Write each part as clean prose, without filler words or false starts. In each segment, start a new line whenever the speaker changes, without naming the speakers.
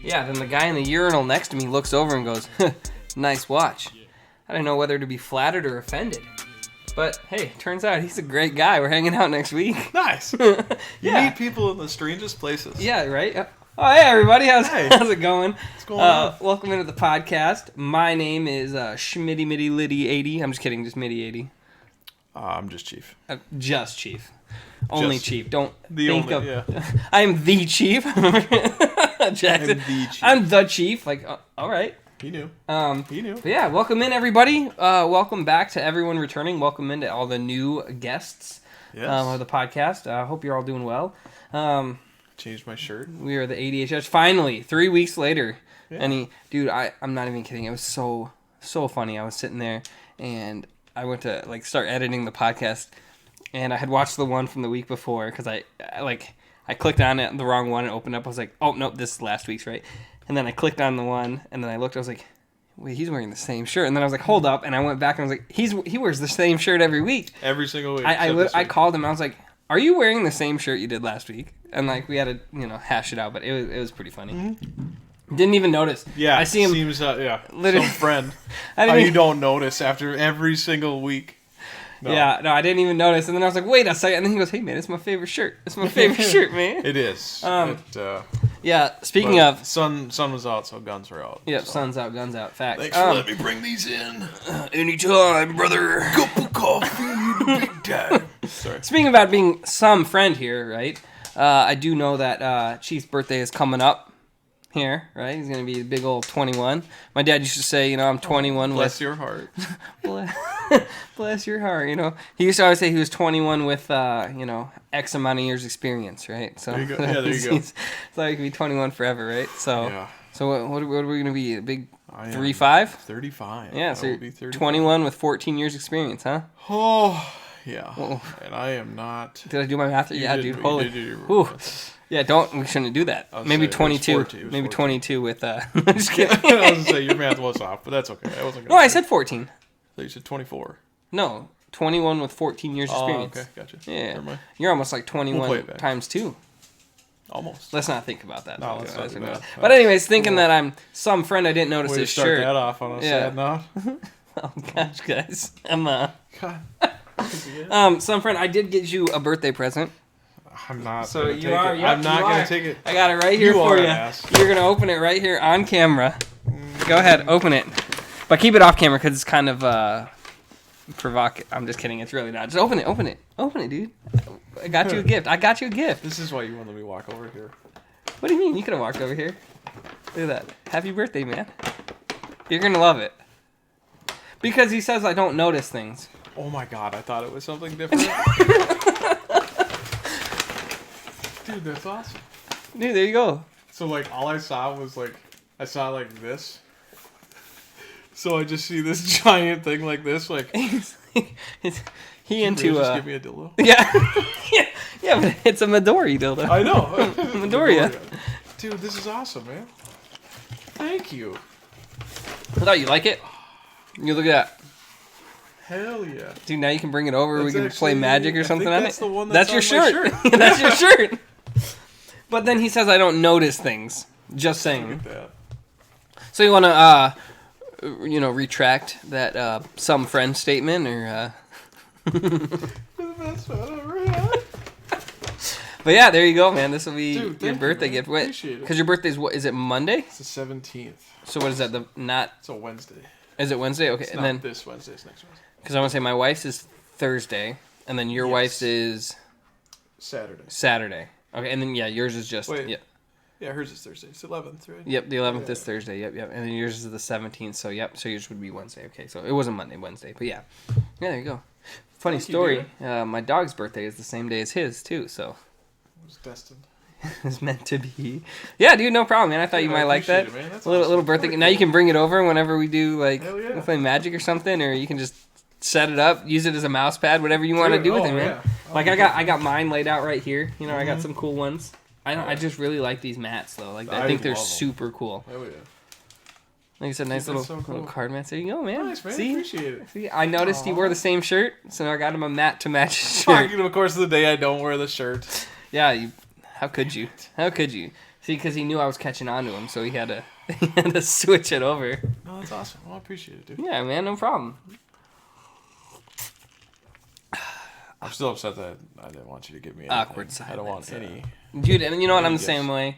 Yeah, then the guy in the urinal next to me looks over and goes, nice watch. I didn't know whether to be flattered or offended. But, hey, turns out he's a great guy. We're hanging out next week.
Nice.
Yeah.
You meet people in the strangest places.
Yeah, right? Oh, hey, everybody. How's it going?
What's going on?
Welcome into the podcast. My name is Schmitty Mitty Liddy 80. I'm just kidding, just Mitty 80.
I'm just Chief.
Just Chief. Only
Just
Chief. Don't
the
think
only,
of...
yeah.
I'm the Chief. Jackson.
I'm the Chief.
I'm the Chief. Like, all right.
He knew.
He
knew.
But yeah, welcome in, everybody. Welcome back to everyone returning. Welcome into all the new guests of the podcast. I hope you're all doing well.
Changed my shirt.
We are the ADHS. Finally, 3 weeks later.
Yeah.
And I'm not even kidding. It was so funny. I was sitting there, and I went to start editing the podcast, and I had watched the one from the week before because I clicked on it, the wrong one, and opened up. I was like, oh nope, this is last week's, right? And then I clicked on the one, and then I looked. I was like, wait, he's wearing the same shirt. And then I was like, hold up, and I went back and I was like, he wears the same shirt every week.
Every single week.
I called him. I was like, are you wearing the same shirt you did last week? And we had to hash it out, but it was pretty funny. Mm-hmm. Didn't even notice.
Yeah,
I see him.
Seems
literally,
some friend.
How
you don't notice after every single week. No.
Yeah, no, I didn't even notice. And then I was like, wait a second. And then he goes, hey, man, it's my favorite shirt. It's my favorite shirt, man.
It is.
Yeah, speaking of...
Sun was out, so guns were out.
Yep,
so.
sun's out, guns out. Facts.
Thanks for letting me bring these in.
Anytime, brother.
Cup of coffee, big time. Sorry.
Speaking about being some friend here, right? I do know that Chief's birthday is coming up here, right? He's going to be a big old 21. My dad used to say, I'm 21
Bless your heart.
Bless your heart, He used to always say he was 21 with, X amount of years experience, right? So
there you go. Yeah, there you go.
So he could be 21 forever, right? So
yeah.
So what are we going to be? A big
35?
35? Yeah, so
be
21 with 14 years experience, huh?
Oh, yeah.
Oh.
And I am not...
Did I do my math? Yeah, dude. Holy.
Whew.
Yeah, we shouldn't do that. Maybe 22. Maybe 22 with, I'm just kidding.
I was going to say, your math was off, but that's okay.
I said 14.
So you said 24.
No, 21 with 14 years experience.
Oh, okay, gotcha.
Yeah. You're almost like 21 times 2.
Almost.
Let's not think about that.
No, let's not do that.
But anyways, thinking that I'm some friend I didn't notice his shirt.
Way to start that off on a sad note.
Oh, gosh, guys. I'm,
God.
some friend, I did get you a birthday present.
I'm not
so
gonna
you
take
are,
it.
Yep,
I'm not going to take it.
I got it right here for you. You're going to open it right here on camera. Go ahead, open it. But keep it off camera because it's kind of provocative. I'm just kidding. It's really not. Just open it. Open it, dude. I got you a gift.
This is why you wanted me to walk over here.
What do you mean? You could have walked over here. Look at that. Happy birthday, man. You're going to love it. Because he says I don't notice things.
Oh my god, I thought it was something different. Dude, that's awesome.
Dude, there you go.
So all I saw was I saw this. So I just see this giant thing like this,
he into
just give me a dildo.
Yeah. yeah, but it's a Midori dildo.
I know.
Midoriya.
Dude, this is awesome, man. Thank you.
I thought you like it. You look at that.
Hell yeah.
Dude, now you can bring it over.
That's
we can play Magic or something on it.
The one
that's your shirt. That's your shirt. But then he says I don't notice things. Just saying.
Look at that.
So you want to, retract that some friend statement or?
The best one I ever had.
But yeah, there you go, man. This will be your birthday
gift. Appreciate it.
Because your birthday's what? Is it Monday?
It's the 17th.
So what is that?
It's a Wednesday.
Is it Wednesday? Okay,
it's
and
not
then
this Wednesday. It's next Wednesday.
Because I want to say my wife's is Thursday, and then your wife's is
Saturday.
Okay, and then yours is just
Yeah, hers is Thursday. It's 11th, right?
Yep, the 11th is Thursday. Yep, and then yours is the 17th. So so yours would be Wednesday. Okay, so it wasn't Monday, Wednesday, but yeah, there you go. Funny story. My dog's birthday is the same day as his too, so
it was destined.
It's meant to be. Yeah, dude, no problem, man. I thought you might like that.
It,
little birthday. Now you can bring it over whenever we do
we'll
play Magic or something, or you can just set it up, use it as a mouse pad, whatever you want to do with it, man. Yeah. I got mine laid out right here. I got some cool ones. I just really like these mats though. I think they're super cool.
Oh yeah.
Like I said, nice little card mats. There you go, man.
Nice, man.
See?
Appreciate it.
See, I noticed he wore the same shirt, so I got him a mat to match his shirt.
Of course, of the day I don't wear the shirt.
Yeah, how could you? How could you? See, because he knew I was catching on to him, so he had to he had to switch it over.
No, that's awesome. Well, I appreciate it, dude.
Yeah, man, no problem.
I'm still upset that I didn't want you to give me anything.
Awkward silence.
I don't want any.
Dude, and you know what? I'm the
Gifts.
same way.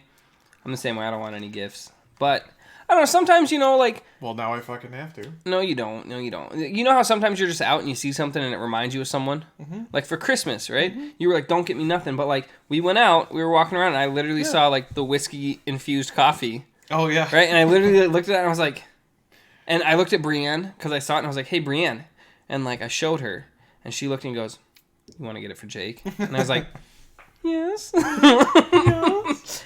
I'm the same way. I don't want any gifts. But, I don't know, sometimes, you know, like...
Well, now I fucking have to.
No, you don't. No, you don't. You know how sometimes you're just out and you see something and it reminds you of someone?
Mm-hmm.
Like, for Christmas, right? Mm-hmm. You were like, don't get me nothing. But, like, we went out, we were walking around, and I literally saw, like, the whiskey-infused coffee.
Oh, yeah.
Right? And I literally looked at it and I was like... And I looked at Brienne, because I saw it, and I was like, hey, Brienne. And, like, I showed her, and she looked and goes... You want to get it for Jake? And I was like, yes.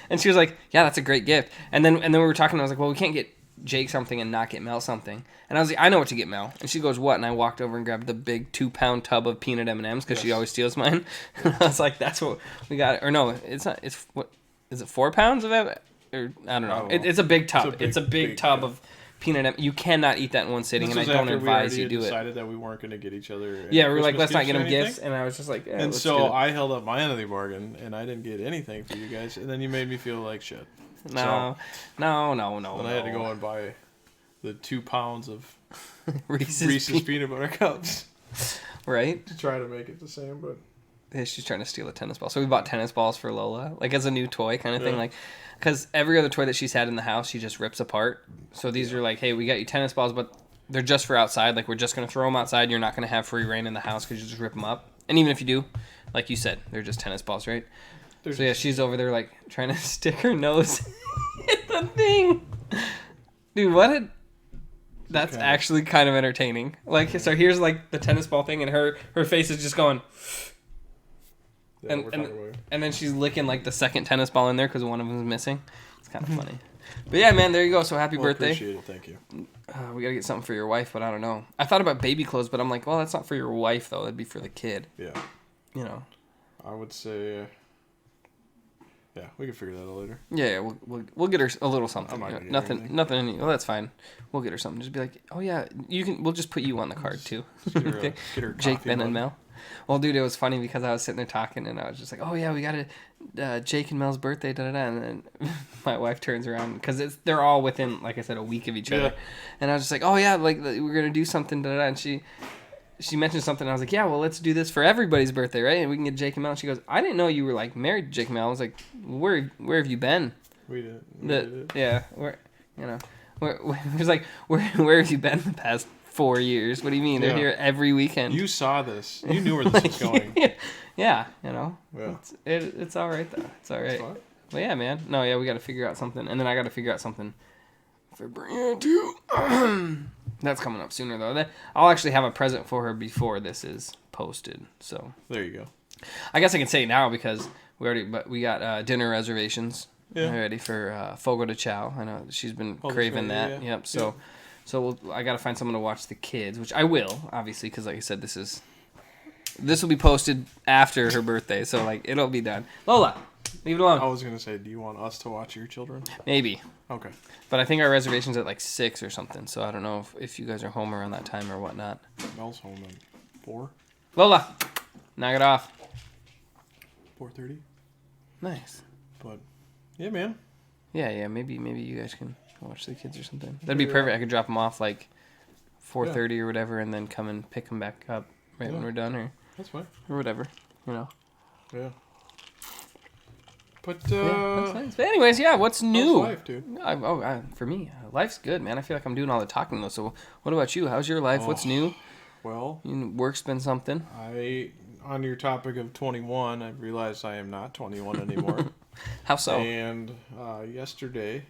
And she was like, yeah, that's a great gift. And then we were talking, and I was like, well, we can't get Jake something and not get Mel something. And I was like, I know what to get Mel. And she goes, what? And I walked over and grabbed the big 2-pound tub of peanut M&Ms because she always steals mine. And I was like, that's what we got. Or no, it's not. It's what is it? 4 pounds of it? Or I don't know. It's a big tub. It's a big tub of peanut M. You cannot eat that in one sitting, and I don't advise you do it.
We decided that we weren't going to get each other.
Yeah, we were like, let's not get them gifts, and I was just like, yeah,
and so I held up my end of the bargain, and I didn't get anything for you guys, and then you made me feel like shit.
No.
Then I had to go and buy the 2 pounds of Reese's peanut butter cups.
Right?
To try to make it the same, but
yeah, she's trying to steal a tennis ball. So we bought tennis balls for Lola, like as a new toy kind of thing, like. Because every other toy that she's had in the house, she just rips apart. So these are like, hey, we got you tennis balls, but they're just for outside. Like, we're just going to throw them outside. You're not going to have free reign in the house because you just rip them up. And even if you do, like you said, they're just tennis balls, right? So yeah, she's over there, like, trying to stick her nose in the thing. Dude, that's actually kind of entertaining. Like, so here's, like, the tennis ball thing, and her face is just going...
Yeah,
and then she's licking like the second tennis ball in there because one of them is missing. It's kind of funny. But yeah, man, there you go. So happy birthday.
Appreciate it. Thank you.
We got to get something for your wife, but I don't know. I thought about baby clothes, but I'm like, well, that's not for your wife, though. That'd be for the kid.
Yeah.
You know.
I would say... Yeah, we can figure that out later.
Yeah, we'll get her a little something.
I'm not gonna
nothing. Well, that's fine. We'll get her something. Just be like, oh yeah, you can. We'll just put you on the card too.
Get her
Jake, Ben,
mug.
and Mel. Well, dude, it was funny because I was sitting there talking and I was just like, oh yeah, we got Jake and Mel's birthday, and then my wife turns around because they're all within, like I said, a week of each other, and I was just like, oh yeah, like we're gonna do something, and she mentioned something, and I was like, yeah, well, let's do this for everybody's birthday, right? And we can get Jake and Mel. And she goes, I didn't know you were like married to Jake and Mel. I was like, where have you been?
We did.
Yeah, where it was like, where have you been the past 4 years? What do you mean? They're here every weekend.
You saw this. You knew where this was going.
Yeah, you know.
Yeah.
It's all right though. It's all right. Well, yeah, man. No, yeah, we got to figure out something, and then I got to figure out something for Brianna too. That's coming up sooner though. I'll actually have a present for her before this is posted. So
there you go.
I guess I can say it now because we got dinner reservations already for Fogo de Chao. I know she's been craving that. Yeah. Yep. So I got to find someone to watch the kids, which I will, obviously, because like I said, this will be posted after her birthday, so like it'll be done. Lola, leave it alone.
I was gonna say, do you want us to watch your children?
Maybe.
Okay.
But I think our reservation's at like 6 or something, so I don't know if you guys are home around that time or whatnot.
Mel's home at 4.
Lola, knock it off.
4:30.
Nice.
But yeah, man.
Yeah. Maybe you guys can watch the kids or something. That'd be perfect. I could drop them off like 4:30 or whatever, and then come and pick them back up when we're done, or
that's fine,
or whatever, you know.
Yeah. But
that's nice. But anyways, what's new?
How's life, dude?
For me, life's good, man. I feel like I'm doing all the talking though. So, what about you? How's your life? What's new?
Well,
work's been something.
On your topic of 21, I realized I am not 21 anymore.
How so?
And yesterday,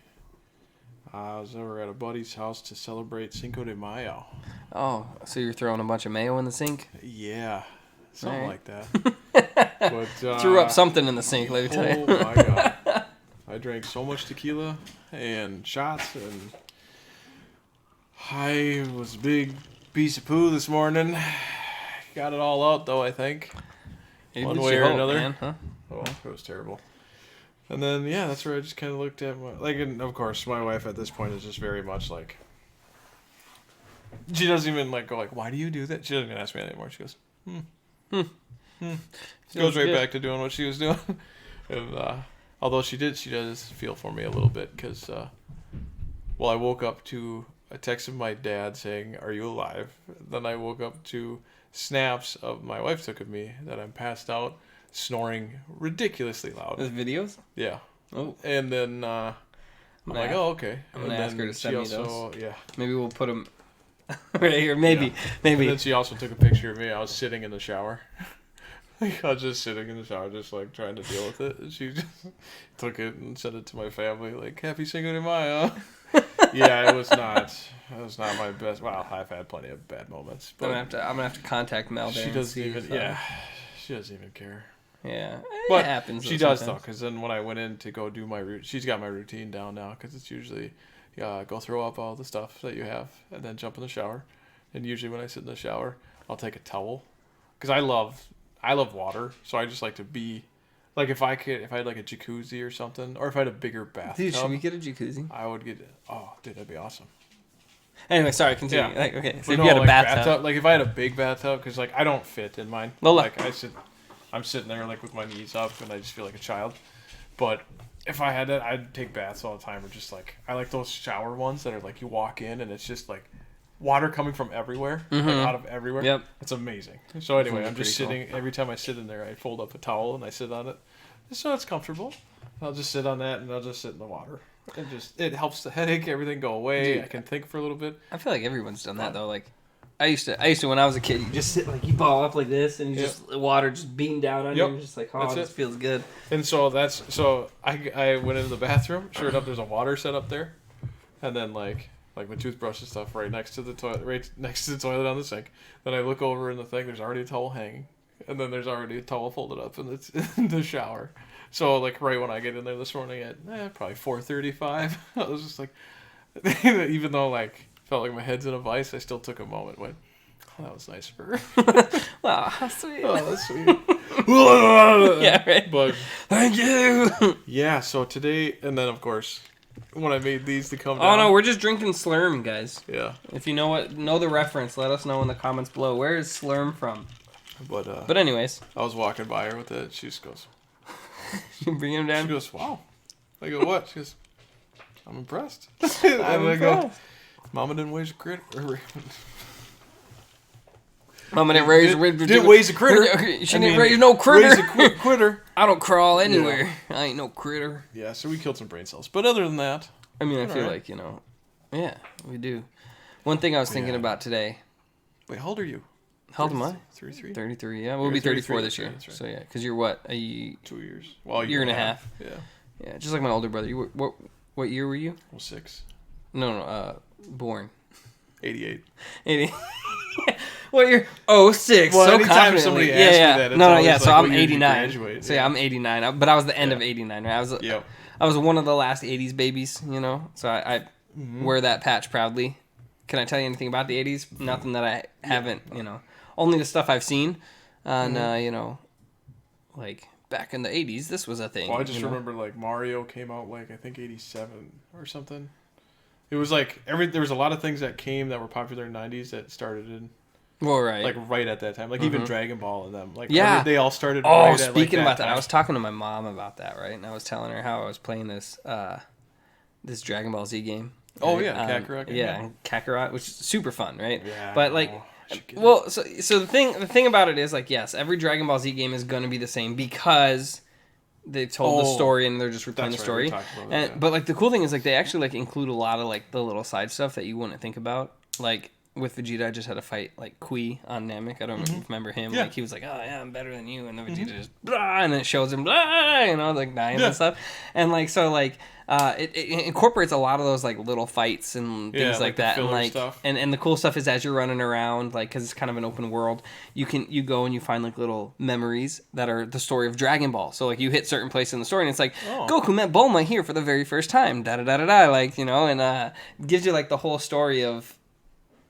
I was over at a buddy's house to celebrate Cinco de Mayo.
Oh, so you're throwing a bunch of mayo in the sink?
Yeah, something like that. But
threw up something in the sink, let me tell you.
Oh my god! I drank so much tequila and shots, and I was a big piece of poo this morning. Got it all out though, I think. One way or another.
Man, huh?
Oh, it was terrible. And then that's where I just kind of looked at and of course my wife at this point is just very much like, she doesn't even go why do you do that? She doesn't even ask me that anymore. She goes, She goes right back to doing what she was doing. And Although she does feel for me a little bit because, I woke up to a text of my dad saying, "Are you alive?" Then I woke up to snaps of my wife took of me that I'm passed out, snoring ridiculously loud.
Those videos?
Yeah.
Oh.
And then I'm like, oh, okay.
I'm going to ask her to send me those.
Yeah.
Maybe we'll put them right here. Maybe.
And then she also took a picture of me. I was sitting in the shower. Like, I was just sitting in the shower, just like trying to deal with it. And she just took it and sent it to my family, like, "Happy Cinco de Mayo." Yeah, it was not my best. Well, I've had plenty of bad moments. But
I'm gonna have to contact Mel.
She doesn't even. Yeah, she doesn't even care.
Yeah,
but
it happens.
She does though, because then when I went in to go do my routine, she's got my routine down now. Because it's usually, go throw up all the stuff that you have, and then jump in the shower. And usually when I sit in the shower, I'll take a towel, because I love water. So I just like to be, like if I had like a jacuzzi or something, or if I had a bigger bathtub.
Dude, should we get a jacuzzi?
I would get. Oh, dude, that'd be awesome.
Anyway, sorry, continue.
Yeah.
Like, okay, so
But
if you had a
like
bathtub.
like if I had a big bathtub, because like I don't fit in mine.
Lola.
Like I'm sitting there like with my knees up, and I just feel like a child. But if I had that, I'd take baths all the time, or just like I like those shower ones that are like you walk in and it's just like water coming from everywhere, like out of everywhere.
Yep.
It's amazing. So anyway, I'm just
pretty
sitting. Every time I sit in there, I fold up a towel and I sit on it, so it's comfortable. I'll just sit on that and I'll just sit in the water. It helps the headache, everything go away.
Dude,
I can think for a little bit.
I feel like everyone's done that though. Like, I used to when I was a kid. You just sit like you ball up like this, and you just water just beating down on you. You're just like, oh, this feels good.
And so I went into the bathroom. Sure enough, there's a water set up there, and then like my toothbrush and stuff right next to the toilet, right next to the toilet on the sink. Then I look over in the thing. There's already a towel hanging, and then there's already a towel folded up in the shower. So like right when I get in there this morning at probably 4:35, I was just like, even though like felt like my head's in a vice, I still took a moment. Went, oh, that was nice for her.
Wow, how sweet.
Oh, that's sweet.
Yeah, right.
But
thank you.
yeah, so today, and then of course, when I made these to come down.
Oh no, we're just drinking Slurm, guys.
Yeah.
If you know the reference, let us know in the comments below. Where is Slurm from?
But
anyways,
I was walking by her with it. She just goes.
You bring him down.
She goes, "Wow." I go, "What?" She goes, "I'm impressed."
I'm impressed.
Go, "Mama didn't raise a critter."
Mama didn't raise
a critter.
She didn't raise no critter.
Raise a critter.
I don't crawl anywhere. Yeah. I ain't no critter.
Yeah, so we killed some brain cells. But other than that,
I mean, I feel like yeah, we do. One thing I was thinking about today.
Wait, how old are you?
How old am I?
33.
33. Yeah, we'll be 34 this year.
Right.
So yeah, because you're what
2 years. Well,
a year and a half.
Yeah.
Yeah, just like my older brother. You what year were you?
Well, 6.
No, born.
88.
80. What year? Oh, 06.
Well,
so
anytime
confidently.
somebody asks me that, it's always like,
So
what
I'm
year did you
89.
graduate?
So yeah, I'm 89. But I was the end of 89, right? I was one of the last 80s babies, So I wear that patch proudly. Can I tell you anything about the 80s? Nothing that I haven't, Only the stuff I've seen on, like back in the 80s. This was a thing.
Well, I just remember like Mario came out like I think 87 or something. It was like there was a lot of things that came that were popular in the 90s that started in.
Well, right.
Like right at that time. Like even Dragon Ball and them. Like they all started
speaking about that, I was talking to my mom about that, right? And I was telling her how I was playing this this Dragon Ball Z game.
Oh yeah, Kakarot.
Yeah, Kakarot, which is super fun, right?
Yeah.
But like so the thing about it is like yes, every Dragon Ball Z game is going to be the same because they told the story and they're just replaying the story. But like the cool thing is like they actually like include a lot of like the little side stuff that you wouldn't think about. Like with Vegeta, I just had to fight like Kui on Namek. I don't remember him. Yeah. Like he was like, "Oh yeah, I'm better than you," and then Vegeta just blah, and then it shows him blah, like dying and stuff. And like so like it incorporates a lot of those like little fights and things like that, and like stuff. And the cool stuff is as you're running around, like because it's kind of an open world, you go and you find like little memories that are the story of Dragon Ball. So like you hit certain places in the story and it's like Goku met Bulma here for the very first time, da da da da da, like and gives you like the whole story of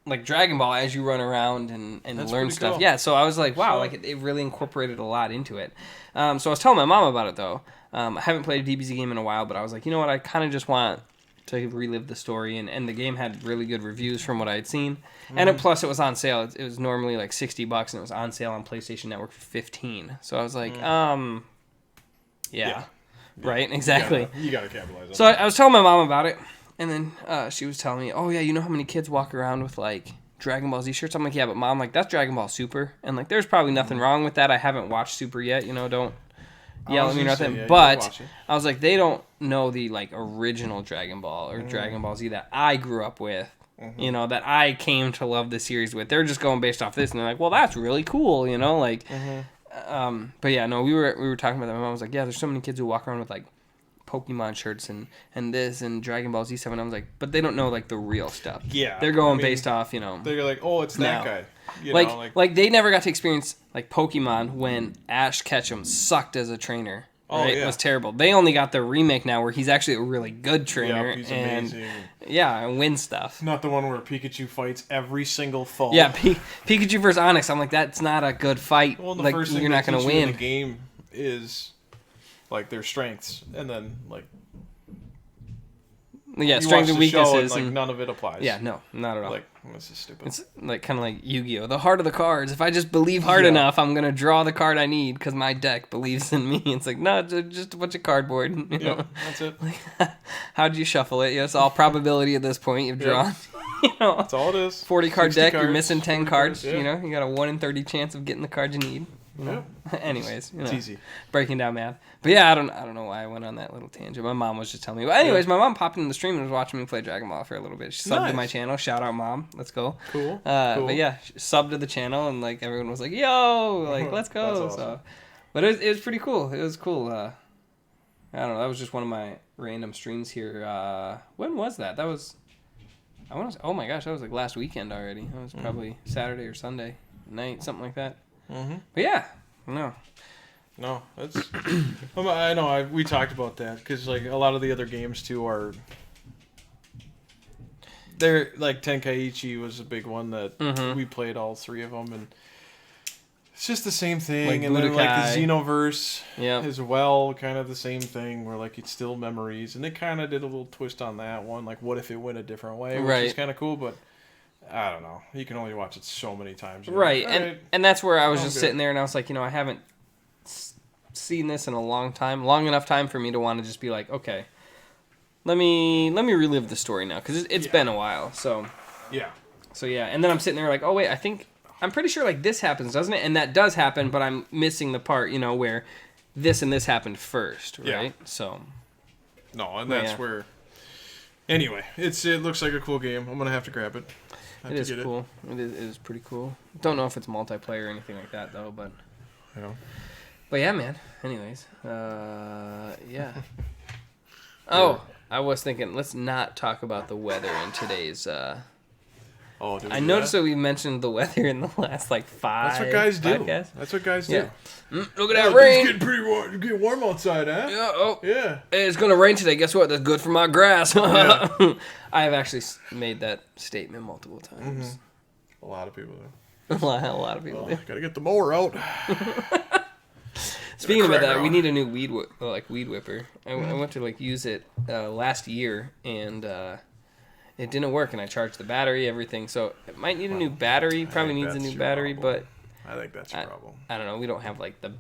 like Dragon Ball as you run around and learn stuff. Cool. Yeah, so I was like, wow, like it really incorporated a lot into it. So I was telling my mom about it though. I haven't played a DBZ game in a while, but I was like, you know what? I kind of just want to relive the story, and the game had really good reviews from what I had seen. And plus, it was on sale. It was normally like $60, and it was on sale on PlayStation Network for $15. So I was like, yeah. right? Exactly.
You gotta capitalize on
So I was telling my mom about it, and then she was telling me, "Oh yeah, you know how many kids walk around with like Dragon Ball Z shirts?" I'm like, "Yeah, but mom, like that's Dragon Ball Super, and like there's probably nothing wrong with that. I haven't watched Super yet, you know. Don't yell at me or nothing." But I was like, they don't know the like original Dragon Ball or Dragon Ball Z that I grew up with. You know, that I came to love the series with. They're just going based off this, and they're like, "Well, that's really cool," you know, like. But yeah, no, we were talking about that. My mom was like, "Yeah, there's so many kids who walk around with like Pokemon shirts and this and Dragon Ball Z stuff," and I was like, "But they don't know like the real stuff.
Yeah,
they're going based off, you know."
They're like, "Oh, it's that guy." You
like,
know,
like they never got to experience like Pokemon when Ash Ketchum sucked as a trainer.
Oh,
right?
yeah.
It was terrible. They only got the remake now where he's actually a really good trainer.
He's
and
amazing.
Yeah, and wins stuff.
Not the one where Pikachu fights every single foe.
Yeah, Pikachu versus Onix. I'm like, that's not a good fight.
Well, the
like,
first thing
you're not going to
in
win.
the game is like their strengths, and then like
Yeah, strengths and weaknesses.
And, like, none of it applies.
Yeah, no, not at all.
Like, this is stupid.
It's like kind of like Yu-Gi-Oh! The heart of the cards. If I just believe hard enough, I'm gonna draw the card I need because my deck believes in me. It's like, no, just a bunch of cardboard. You know?
That's it.
Like, how'd you shuffle it? Yeah, it's all probability at this point. You've drawn. You know,
that's all it is.
40 card deck.
Cards,
you're missing 10 cards.
Yeah.
You know, you got a 1 in 30 chance of getting the cards you need. You know? Anyways, you know,
it's easy.
Breaking down math. But yeah, I don't know why I went on that little tangent. My mom was just telling me. But anyways, my mom popped in the stream and was watching me play Dragon Ball for a little bit. She subbed to my channel. Shout out, Mom. Let's go.
Cool.
But yeah, she subbed to the channel and like everyone was like, "Yo, like let's go."
That's awesome.
So, but it was pretty cool. It was cool. I don't know. That was just one of my random streams here. When was that? That was. I want to. Oh my gosh, that was like last weekend already. That was probably Saturday or Sunday night, something like that. But yeah,
no, that's. I know. We talked about that because like a lot of the other games too are. They're like Tenkaichi was a big one that we played all 3 of them, and it's just the same thing.
Like
and then like the
Budokai.
Xenoverse
Yeah.
as well, kind of the same thing where like it's still memories, and they kind of did a little twist on that one. Like, what if it went a different way, which is kind of cool, but. I don't know. You can only watch it so many times.
Right,
like,
and that's where I was just
good.
sitting there, and I was like, you know, I haven't seen this in a long enough time for me to want to just be like, okay, let me relive the story now because it's been a while. So
yeah,
and then I'm sitting there like, oh wait, I'm pretty sure like this happens, doesn't it? And that does happen, but I'm missing the part, you know, where this and this happened first, right?
Yeah.
So
no, and that's where. Anyway, it looks like a cool game. I'm gonna have to grab it.
It is cool. It is pretty cool. Don't know if it's multiplayer or anything like that though, but but yeah, man. Anyways, yeah. Oh, I was thinking, let's not talk about the weather in today's. I noticed that we mentioned the weather in the last like 5.
That's what guys do.
Podcasts.
That's what guys do.
Yeah. Look at that rain.
It's getting pretty warm. It's getting warm outside, huh?
Yeah. Oh.
Yeah.
Hey, it's gonna rain today. Guess what? That's good for my grass.
Yeah.
I have actually made that statement multiple times.
A lot of people do.
A lot of people do.
Gotta get the mower out.
Speaking of that, we need a new weed whipper. I went to like use it last year and it didn't work, and I charged the battery, everything. So it might need a new battery. Probably needs a new battery, but
I think that's your problem.
I don't know. We don't have like the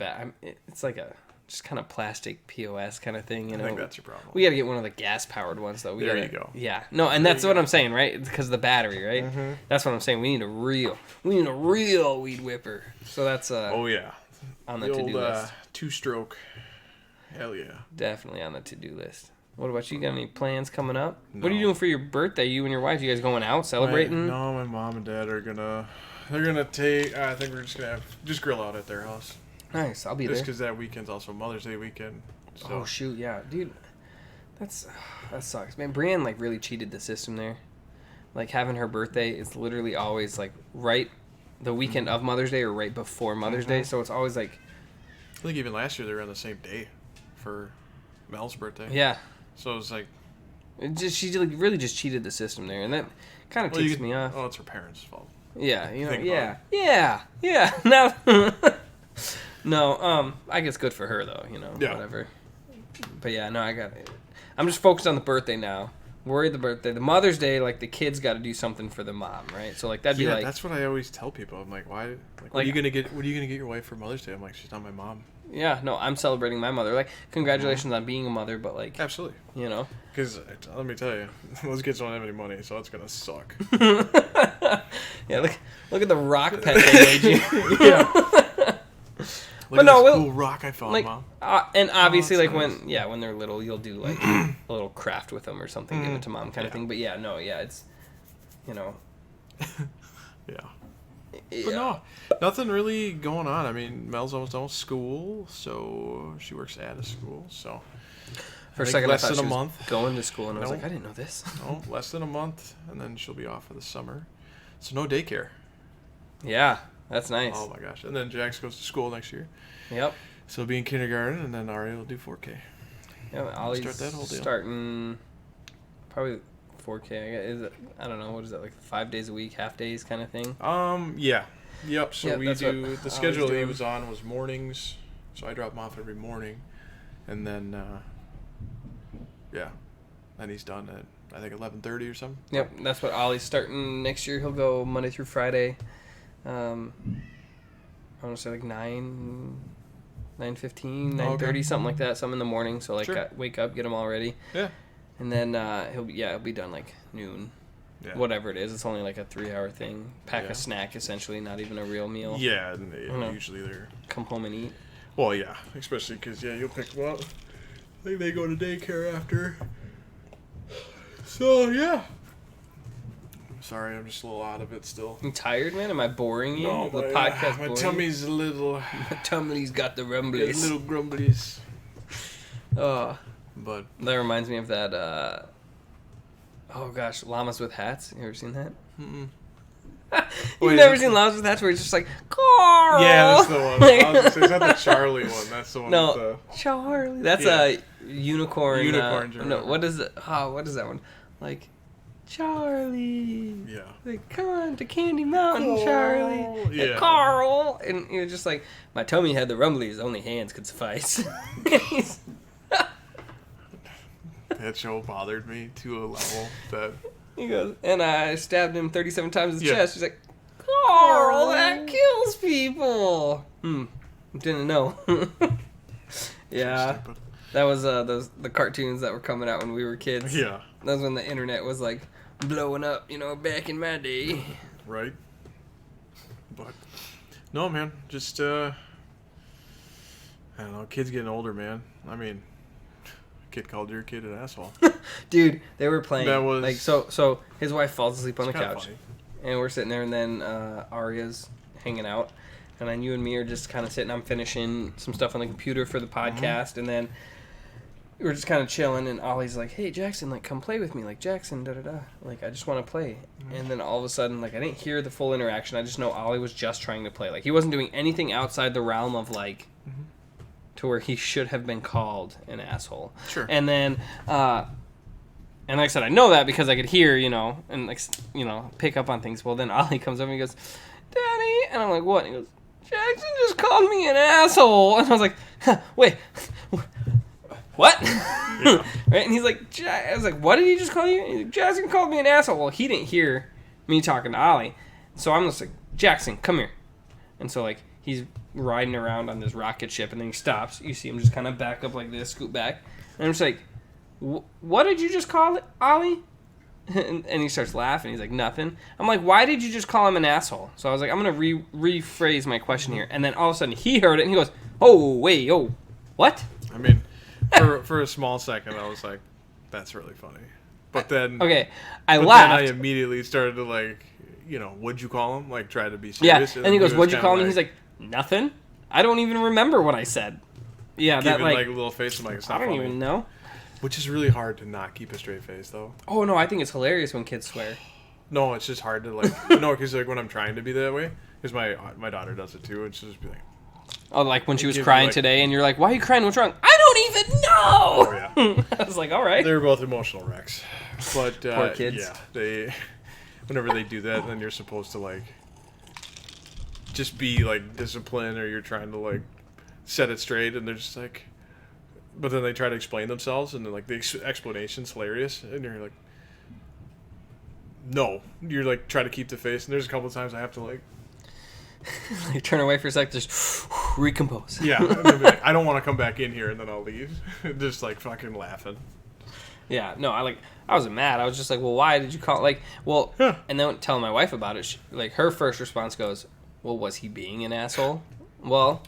it's like a just kind of plastic POS kind of thing. You know,
I think that's your problem.
We got to get one of the gas powered ones though.
There you go.
Yeah, no, and that's what I'm saying, right? Because of the battery, right? That's what I'm saying. We need a real weed whipper. So that's
oh yeah,
on the to-do list.
2-stroke. Hell yeah.
Definitely on the to-do list. What about you? Got any plans coming up? No. What are you doing for your birthday? You and your wife? You guys going out celebrating?
No, my mom and dad are gonna. They're gonna take. I think we're just gonna grill out at their house.
Nice, I'll be
just
there.
Just because that weekend's also Mother's Day weekend. So.
Oh shoot, yeah, dude, that sucks, man. Brienne like really cheated the system there. Like having her birthday is literally always like right the weekend of Mother's Day or right before Mother's Day, so it's always like.
I think even last year they were on the same day for Mel's birthday.
Yeah.
So it was like.
She like really just cheated the system there, and that kind of ticks me off.
Oh, it's her parents' fault.
Yeah, you know, yeah. Now, no, I guess good for her though, you know, whatever. But yeah, no, I'm just focused on the birthday now. Worry the birthday, the Mother's Day, like the kids got to do something for the mom, right? So like that'd be like.
That's what I always tell people. I'm like, why? Like, what are you gonna get? What are you gonna get your wife for Mother's Day? I'm like, she's not my mom.
Yeah, no, I'm celebrating my mother. Like, congratulations on being a mother, but like,
Absolutely.
you know.
Because let me tell you, those kids don't have any money, so it's gonna suck.
Yeah, look at the rock pet they made you.
Yeah.
But no,
this cool rock I found,
like,
Mom.
and obviously,
that's
like
nice.
when they're little, you'll do like a little craft with them or something, give it to mom kind of
Yeah.
thing. But yeah, no, yeah, it's, you know,
Yeah.
yeah.
But no, nothing really going on. I mean, Mel's almost done with school, so she works at a school, so.
For a
think
second,
less
I thought
than
she
a
was
month.
going to school, and I was
No.
like, I didn't know this.
No, less than a month, and then she'll be off for the summer. So no daycare.
Yeah, that's nice.
Oh my gosh. And then Jax goes to school next year.
Yep.
So he'll be in kindergarten, and then Ari will do 4K.
Yeah, Ollie's
Start that whole deal.
starting probably 4K. Is it? I don't know. What is that, like 5 days a week, half days kind of thing?
Yeah. Yep, so
Yep,
we
that's
do,
what
the
I
schedule
was
he
doing.
was on was mornings, so I drop him off every morning, and then, then he's done at, I think, 11:30 or something.
Yep, that's what Ollie's starting next year. He'll go Monday through Friday. I want to say like 9:15, 9:30, something like that. Something in the morning. So like
Sure.
wake up, get him all ready,
Yeah.
and then he'll be done like noon,
Yeah.
whatever it is. It's only like a 3-hour thing. Pack
Yeah.
a snack essentially, not even a real meal.
Yeah, and they,
know.
usually they're,
Come home and eat.
well, yeah, especially because, you'll pick them up. I think they go to daycare after. So, yeah. I'm sorry, I'm just a little out of it still.
You tired, man? Am I boring you?
No,
the
my,
podcast
my
boring
tummy's a little,
My tummy's got the
a
rumblies.
little grumblies.
Oh,
But,
that reminds me of that. Oh gosh, llamas with hats. You ever seen that?
mm-mm.
You've
Wait,
never
is it-
seen llamas with hats where it's just like Carl.
Yeah, that's the one. I was gonna say, it's not the Charlie one. That's the one
No,
with the...
Charlie. That's
Yeah.
a unicorn.
Unicorns or
no,
whatever.
what is it? Oh, what is that one? Like Charlie.
Yeah.
Like, come on to Candy Mountain,
Carl.
Charlie. And
Yeah.
Carl. And you're just like, my tummy had the rumblies. Only hands could suffice.
That show bothered me to a level that...
He goes, and I stabbed him 37 times in the
Yeah.
chest. He's like, Carl, that kills people. Didn't know. Yeah,
Stupid.
that was the cartoons that were coming out when we were kids.
Yeah.
That was when the internet was like blowing up, back in my day.
Right? But... No, man. Just, I don't know. Kids getting older, man. I mean... Kid called your kid an asshole.
Dude, they were playing.
That was-
like so his wife falls asleep on the
It's kinda
couch.
funny.
And we're sitting there, and then Arya's hanging out, and then you and me are just kind of sitting. I'm finishing some stuff on the computer for the podcast, and then we're just kind of chilling. And Ollie's like, "Hey, Jackson, like, come play with me." Like, Jackson, da da da. Like, I just want to play. And then all of a sudden, like, I didn't hear the full interaction. I just know Ollie was just trying to play. Like, he wasn't doing anything outside the realm of like. To where he should have been called an asshole.
Sure.
And then, and like I said, I know that because I could hear, and like, pick up on things. Well, then Ollie comes up and he goes, "Daddy," and I'm like, "What?" And he goes, "Jackson just called me an asshole." And I was like, "Wait, what?"
Yeah.
Right? And he's like, I was like, "What did he just call you?" He's like, "Jackson called me an asshole." Well, he didn't hear me talking to Ollie, so I'm just like, "Jackson, come here." And so like he's riding around on this rocket ship, and then he stops. You see him just kind of back up like this, scoot back, and I'm just like, "What did you just call it, Ollie?" And he starts laughing. He's like, "Nothing." I'm like, "Why did you just call him an asshole?" So I was like, "I'm gonna rephrase my question here." And then all of a sudden he heard it, and he goes, "Oh wait, oh, what?"
I mean, for a small second, I was like, "That's really funny," but then
Okay, I
but
laughed.
then I immediately started to like, what'd you call him? Like, try to be
Yeah,
serious.
and he goes,
was
"What'd you
kinda
call me?" He's like, "Nothing. I don't even remember what I said." Yeah, that
giving
like,
like a little face. I'm like, it's
I
not
don't
funny.
even know.
Which is really hard to not keep a straight face, though.
Oh no, I think it's hilarious when kids swear.
No, it's just hard to like. No, because like when I'm trying to be that way, because my daughter does it too, and she'll just be like,
Oh, like when she was
gives you,
crying
like-
today, and you're like, "Why are you crying? What's wrong?" I don't even know.
"Oh yeah."
I was like, "All right."
They're both emotional wrecks, but
Poor kids.
yeah, they. Whenever they do that, then you're supposed to like. Just be like disciplined, or you're trying to like set it straight, and they're just like. But then they try to explain themselves, and then like the explanation's hilarious, and you're like. No, you're like try to keep the face, and there's a couple of times I have to like.
Like turn away for a sec, just recompose.
Yeah, and they'll be like, I don't want to come back in here, and then I'll leave. Just like fucking laughing.
Yeah, no, I wasn't mad. I was just like, well, why did you call? Like, well,
Yeah.
and then telling my wife about it, like her first response goes, well, was he being an asshole? Well,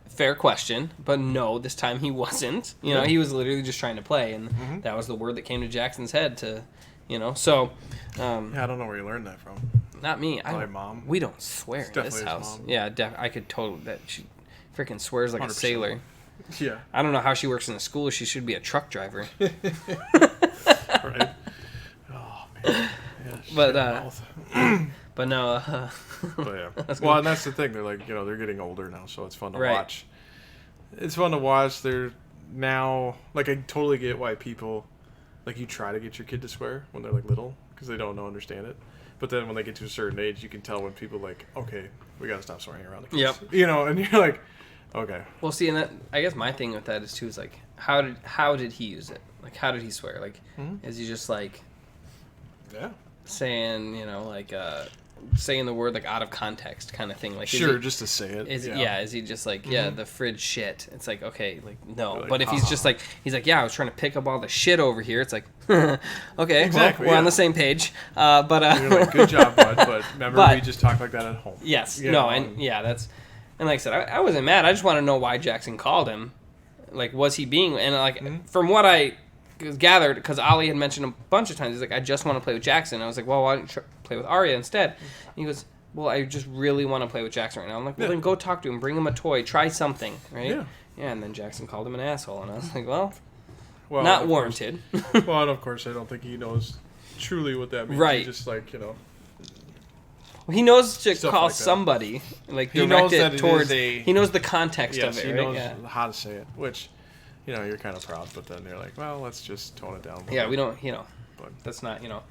fair question, but no, this time he wasn't. You know, he was literally just trying to play, and that was the word that came to Jackson's head to, you know. So,
Yeah, I don't know where you learned that from.
not me.
My mom.
We don't swear
It's
in this
definitely his
house.
mom.
Yeah, I could totally. That she freaking swears like a
100%.
sailor.
Yeah.
I don't know how she works in a school. She should be a truck driver.
Right. Oh man. Yeah,
But,
shit mouth.
But no.
But yeah.
That's
Well,
good.
and that's the thing. They're like, they're getting older now, so it's fun to
Right.
watch. It's fun to watch. They're now like, I totally get why people like, you try to get your kid to swear when they're like little because they don't understand it. But then when they get to a certain age, you can tell when people like, okay, we gotta stop swearing around the kids.
Yep.
You know, and you're like, okay.
Well, see, and that I guess my thing with that is too is like, how did he use it? Like, how did he swear? Like, is he just like
Yeah.
saying, you know, like saying the word like out of context kind of thing? Like,
Sure,
is
just to say it.
is he just like, yeah, the fridge shit? It's like, okay, like no.
Like,
but if he's just like, he's like, yeah, I was trying to pick up all the shit over here. It's like, okay,
Exactly,
well, we're on
yeah.
the same page.
You're like, good job, bud. But remember,
But-
we just talk like that at home.
Yes.
You
No.
know,
And yeah, that's, and like I said, I wasn't mad. I just want to know why Jackson called him. Like, was he being, and like, from what I gathered, because Ollie had mentioned a bunch of times, he's like, I just want to play with Jackson. I was like, well, why don't you play with Arya instead? And he goes, well, I just really want to play with Jackson right now. I'm like, well,
Yeah.
then go talk to him, bring him a toy, try something, right?
Yeah.
Yeah, and then Jackson called him an asshole, and I was like, well,
Well,
not
of
warranted.
Course, well, and of course, I don't think he knows truly what that means.
Right.
He just like,
He knows to
Stuff
call
like that.
somebody, like
He
direct
knows
it
that it
towards.
is
He knows the context
yes,
of it,
he
right?
knows
Yeah.
how to say it, which, you're kind of proud, but then you're like, well, let's just tone it down. A little
Yeah,
bit.
we don't, you know,
But
that's not, you know,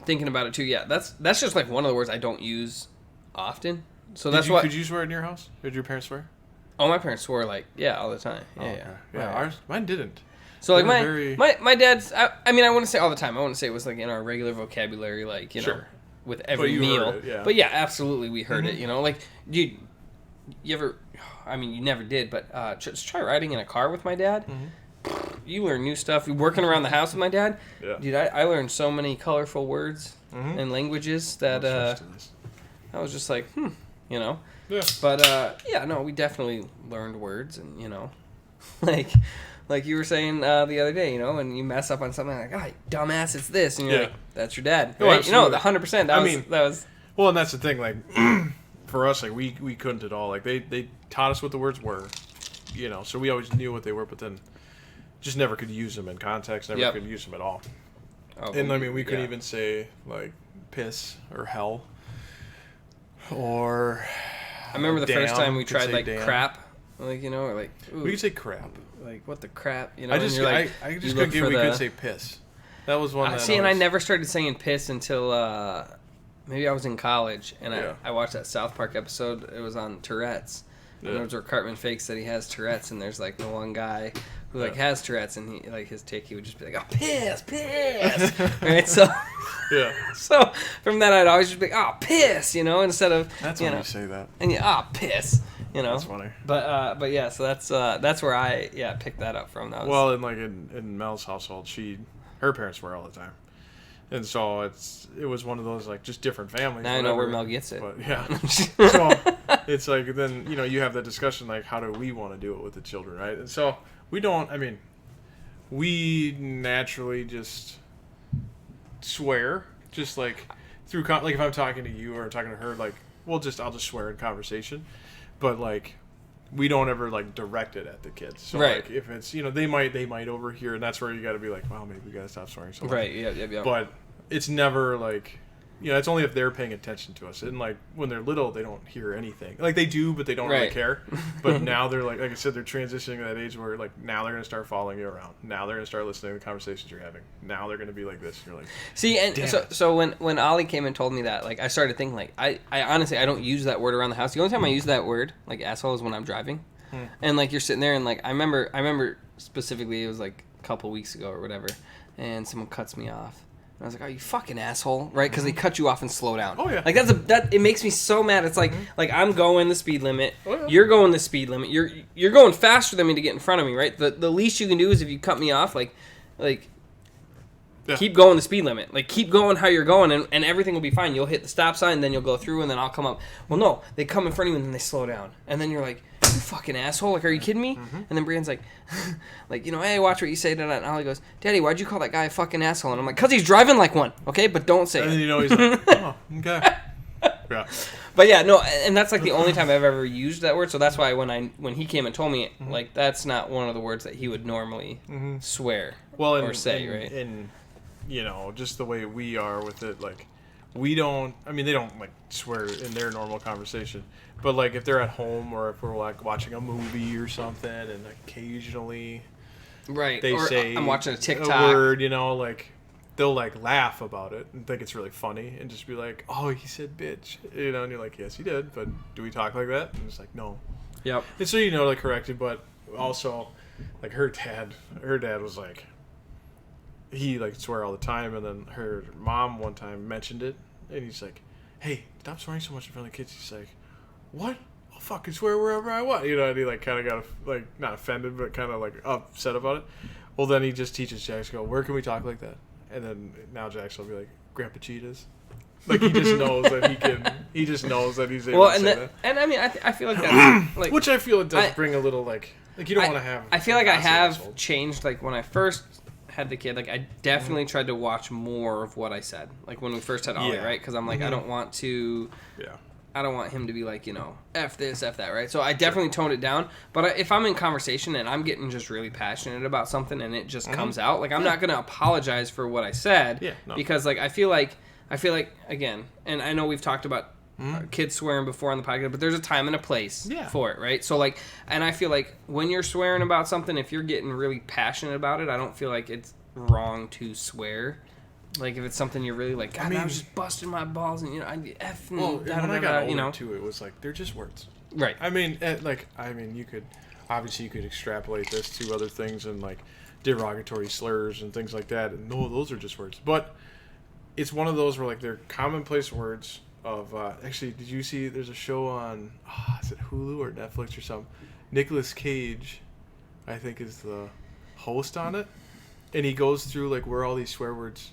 thinking about it too. Yeah, that's just like one of the words I don't use often. So that's what.
Could you swear in your house? Did your parents swear?
Oh, my parents swore like all the time. Yeah,
Oh,
yeah.
okay. Yeah,
Right.
mine didn't.
So like
They were very-
my dad's. I mean, I wouldn't say all the time. I wouldn't say it was like in our regular vocabulary, like you know,
Sure.
with every
you
meal.
heard it, yeah.
But yeah, absolutely, we heard it. You know, like dude, you ever? I mean, you never did, but just try riding in a car with my dad. You learn new stuff. Working around the house with my dad,
Yeah.
dude. I learned so many colorful words
Mhm.
and languages that
Let's switch to this.
I was just like, you know.
Yeah.
But yeah, no, we definitely learned words, and you know, like you were saying the other day, you know, when you mess up on something, like, oh, dumbass, it's this, and you're
Yeah.
like, that's your dad,
Oh,
right? You know,
absolutely.
100%. That was
Well, and that's the thing, like, for us, like, we couldn't at all. Like, they taught us what the words were, so we always knew what they were, but then just never could use them in context, never
Yep.
could use them at all.
Oh,
And, I mean, we couldn't
yeah.
even say, like, piss or hell or...
I remember the first
damn,
time we
could
tried
say
like
damn.
crap, like you know, or like ooh,
We could say crap.
like what the crap, you know.
I
and
just
you're like,
I
you
just
look
couldn't get
for
we
the-
could say piss. That was one that
See, and I
always-
never started saying piss until maybe I was in college, and
Yeah.
I watched that South Park episode. It was on Tourette's. And
Yeah.
it was where Cartman fakes that he has Tourette's, and there's like the one guy who like has Tourette's, and he like his tick, he would just be like, "Oh, piss, piss," right? So,
Yeah.
so from that, I'd always just be, "Oh, piss," you know, instead of
That's
you
when
know,
you say that.
and yeah, "Oh, piss," you know.
That's funny.
But yeah, so that's where I picked that up from. That was,
Well, and like in Mel's household, her parents swear all the time, and so it was one of those like just different families.
now I know where
whatever.
Mel gets it.
But yeah, so it's like then you have that discussion like how do we want to do it with the children, right? And so we don't. I mean, we naturally just swear, just like through like if I'm talking to you or talking to her, like I'll just swear in conversation, but like. We don't ever like direct it at the kids. So
Right.
like if it's they might overhear, and that's where you got to be like, well, maybe we got to stop swearing so much.
Right. Yeah.
But it's never like it's only if they're paying attention to us. And like when they're little, they don't hear anything. Like they do, but they don't really
Right.
care. But now they're like I said, they're transitioning to that age where like now they're gonna start following you around. Now they're gonna start listening to the conversations you're having. Now they're gonna be like this. And you're like,
See, and
Damn
so
it.
so when Ollie came and told me that, like I started thinking like I honestly I don't use that word around the house. The only time I use that word like asshole is when I'm driving, and like you're sitting there and like I remember specifically it was like a couple weeks ago or whatever, and someone cuts me off, I was like, "Oh, you fucking asshole!" Right? Because they cut you off and slow down.
Oh, yeah.
Like that. It makes me so mad. It's like I'm going the speed limit.
Oh, yeah.
You're going the speed limit. You're going faster than me to get in front of me. Right? The least you can do is if you cut me off, like.
Yeah.
Keep going the speed limit. Like, keep going how you're going, and everything will be fine. You'll hit the stop sign, then you'll go through, and then I'll come up. Well, no, they come in front of you, and then they slow down. And then you're like, you fucking asshole. Like, are you kidding me?
Mm-hmm.
And then Brienne's like, hey, watch what you say to that. And Ollie goes, Daddy, why'd you call that guy a fucking asshole? And I'm like, because he's driving like one, okay? But don't say
And
it.
then, you know, he's like, oh, okay. Yeah.
But yeah, no, and that's like the only time I've ever used that word. So that's why when he came and told me, like, that's not one of the words that he would normally swear or say, right?
And, you know, just the way we are with it, like, we don't, I mean, they don't, like, swear in their normal conversation. But, like, if they're at home or if we're, like, watching a movie or something and occasionally
Right.
they
or
say
I'm watching a TikTok.
word, you know, like, they'll, like, laugh about it and think it's really funny and just be like, oh, he said bitch. You know, and you're like, yes, he did, but do we talk like that? And it's like, no.
Yep.
And so, you know, to correct it, but also, like, her dad was like, he, like, swear all the time, and then her mom one time mentioned it, and he's like, hey, stop swearing so much in front of the kids. He's like, what? I'll fucking swear wherever I want. You know, and he, like, kind of got, like, not offended, but kind of, like, upset about it. Well, then he just teaches Jax, go, where can we talk like that? And then now Jax will be like, Grandpa Cheetahs. Like, he just knows that he just knows that he's able to say that.
And I mean, I feel like that's, like...
Which I feel it does bring a little, like you don't want to have...
I feel like I have changed, like, when I first had the kid, like, I definitely tried to watch more of what I said. Like, when we first had Ollie, right? Because I'm like, I don't want to...
Yeah.
I don't want him to be like, you know, F this, F that, right? So I definitely toned it down. But if I'm in conversation and I'm getting just really passionate about something and it just comes out, like, I'm not going to apologize for what I said.
Yeah, no.
Because, like, I feel like, again, and I know we've talked about kids swearing before on the podcast, but there's a time and a place for it, right? So, like, and I feel like when you're swearing about something, if you're getting really passionate about it, I don't feel like it's wrong to swear. Like, if it's something you're really like, God, I was just busting my balls, and, you know, I'd F and
when I got older,
you know,
too, it was like, they're just words.
Right.
I mean, you could extrapolate this to other things and, like, derogatory slurs and things like that. And no, those are just words. But it's one of those where, like, they're commonplace words of, actually, did you see, there's a show on, is it Hulu or Netflix or something? Nicolas Cage, I think, is the host on it. And he goes through, like, where all these swear words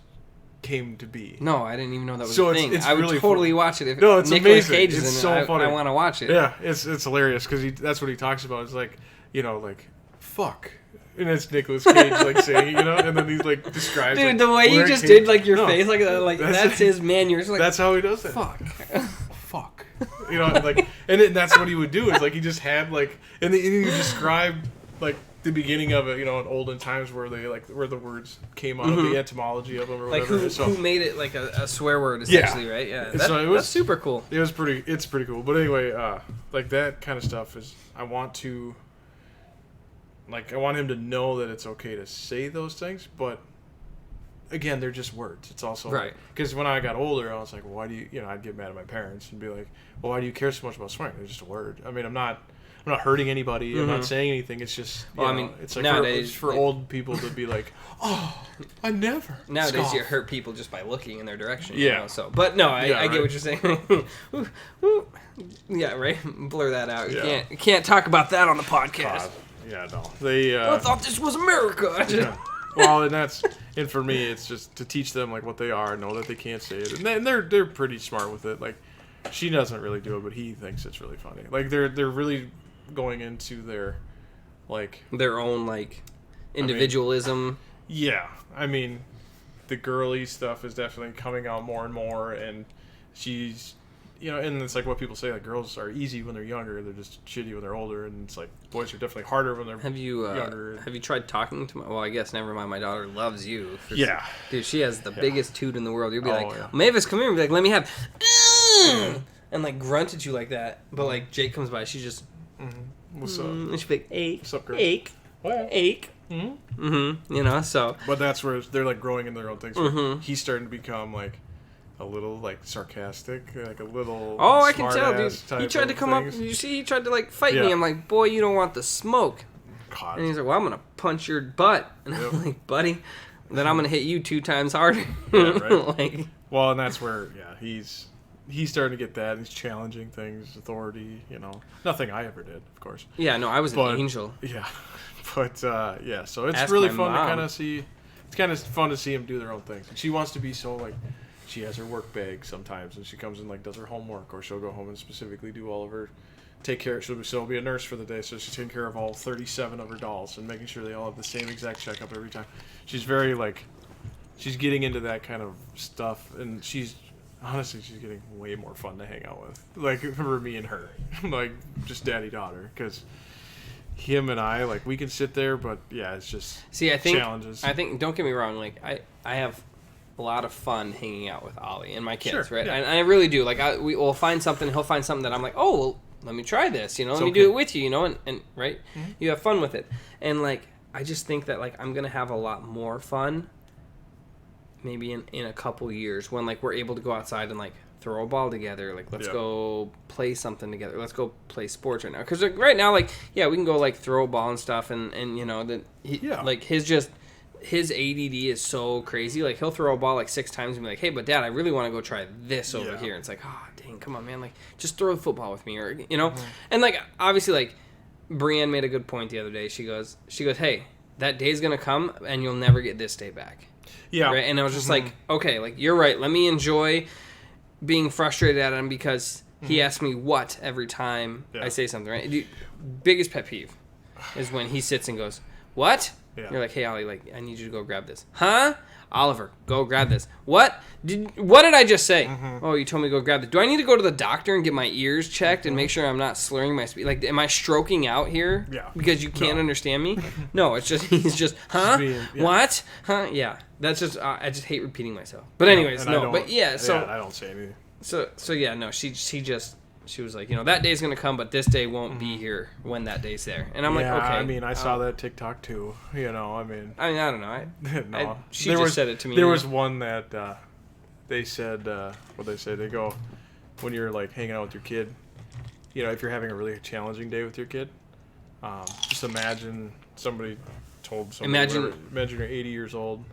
came to be.
No, I didn't even know that was
So
a thing.
it's
I would
really
totally
fun.
watch it if
No, it's
Nicolas
amazing.
Cage is
It's
in
so
it.
funny.
I want to watch it.
Yeah, it's hilarious because that's what he talks about. It's like, you know, like, fuck. And it's Nicolas Cage, like, saying, you know, and then he, like, describes,
Dude,
like,
the way you
where it
just
came-
did, like, your
No,
face, like that's his man. You're just like,
that's how he does it.
fuck.
Fuck. You know, and, like, and that's what he would do. Is, like, he just had, like, and he described, like, the beginning of it, you know, in olden times where they, like, where the words came out of the etymology of them or
Like,
whatever.
who made it, like, a swear word, essentially, right? Yeah.
So it was
that's super cool.
It's pretty cool. But anyway, like, that kind of stuff is, I want him to know that it's okay to say those things, but again, they're just words. It's also
right.
Because when I got older, I was like, well, why do you, you know, I'd get mad at my parents and be like, well, why do you care so much about swearing? It's just a word. I mean, I'm not hurting anybody. I'm not saying anything. It's just,
Well,
I
mean,
it's like
nowadays,
for old people to be like, oh, I never.
Nowadays,
scoff.
you hurt people just by looking in their direction.
Yeah.
You know, so, but no, I
Yeah,
get what you're saying. Ooh, ooh. Yeah, right. Blur that out. You can't talk about that on the podcast.
God. Yeah, no. They.
I thought this was America.
Yeah. Well, and for me, it's just to teach them, like, what they are, know that they can't say it, and they're pretty smart with it. Like, she doesn't really do it, but he thinks it's really funny. Like, they're really going into their, like,
Their own, like, individualism.
yeah. I mean, the girly stuff is definitely coming out more and more, and she's, you know, and it's like what people say, like, girls are easy when they're younger, they're just shitty when they're older, and it's like boys are definitely harder when they're younger.
Have you tried talking to my? Well, I guess never mind. My daughter loves you.
Yeah.
Dude, she has the biggest toot in the world. You'll be like,
yeah.
Mavis, come here, and be like, let me have, and like grunt at you like that. But like Jake comes by, she just,
What's up?
and she'll be like, ache,
What's up, girl?
ache,
What?
ache. You know, so.
But that's where they're, like, growing in their own things. He's starting to become, like, a little, like, sarcastic, like a little.
Oh, I can tell, dude.
smart-ass type
He tried to
of
come up.
things.
You see, he tried to like fight me.
Yeah.
I'm like, boy, you don't want the smoke.
God.
And he's like, well, I'm gonna punch your butt. And
Yep.
I'm like, buddy, then I'm gonna hit you 2 times harder.
Yeah, right.
Like,
Well, and that's where he's starting to get that. He's challenging things, authority. Nothing I ever did, of course.
yeah, no, I was
But-
an angel.
Yeah, but so it's
Ask
really
my
fun to
mom.
kind of see. It's kind of fun to see them do their own thing. And she wants to be so like, she has her work bag sometimes, and she comes and like does her homework, or she'll go home and specifically do all of her, take care. She'll be a nurse for the day, so she's taking care of all 37 of her dolls and making sure they all have the same exact checkup every time. She's very like, she's getting into that kind of stuff, and honestly, she's getting way more fun to hang out with. Like for me and her, like just daddy daughter, because him and I, like, we can sit there, but yeah, it's just challenges.
I think, don't get me wrong, like I have a lot of fun hanging out with Ollie and my kids,
Sure,
right?
yeah.
And I really do. Like we will find something, he'll find something that I'm like, oh, well, let me try this, let me
okay.
do it with you, and right?
Mm-hmm.
You have fun with it, and like I just think that like I'm gonna have a lot more fun, maybe in a couple years when like we're able to go outside and like throw a ball together, like let's
Yeah.
go play something together, let's go play sports right now, because like, right now, like, yeah, we can go like throw a ball and stuff, and
Yeah.
like his ADD is so crazy, like he'll throw a ball like 6 times and be like, hey, but dad, I really want to go try this over
Yeah.
here. And it's like, oh dang, come on, man, like just throw the football with me, or and like obviously, like Brienne made a good point the other day. She goes, hey, that day's gonna come and you'll never get this day back.
Yeah.
Right? And I was just like, okay, like you're right. Let me enjoy being frustrated at him because he asks me what every time
Yeah.
I say something, right? Biggest pet peeve is when he sits and goes, what?
Yeah.
You're like, hey, Ollie, like, I need you to go grab this. Huh? Oliver, go grab this. What did I just say? Oh, you told me to go grab it. Do I need to go to the doctor and get my ears checked and make sure I'm not slurring my speech? Like, am I stroking out here?
Yeah.
Because you can't
No.
understand me? No, it's just, he's just, huh?
being- yeah.
What? Huh? Yeah. That's just, I just hate repeating myself. But anyways,
And I
no.
don't-
But yeah, so,
I don't say anything.
so yeah, no, she was like, that day's going to come, but this day won't be here when that day's there. And I'm
Yeah,
like, okay.
I mean, I saw that TikTok too. I mean,
I don't know.
no.
She just said it to me.
There was one that they said, what they say? They go, when you're like hanging out with your kid, if you're having a really challenging day with your kid, just imagine somebody told somebody, imagine you're 80 years old,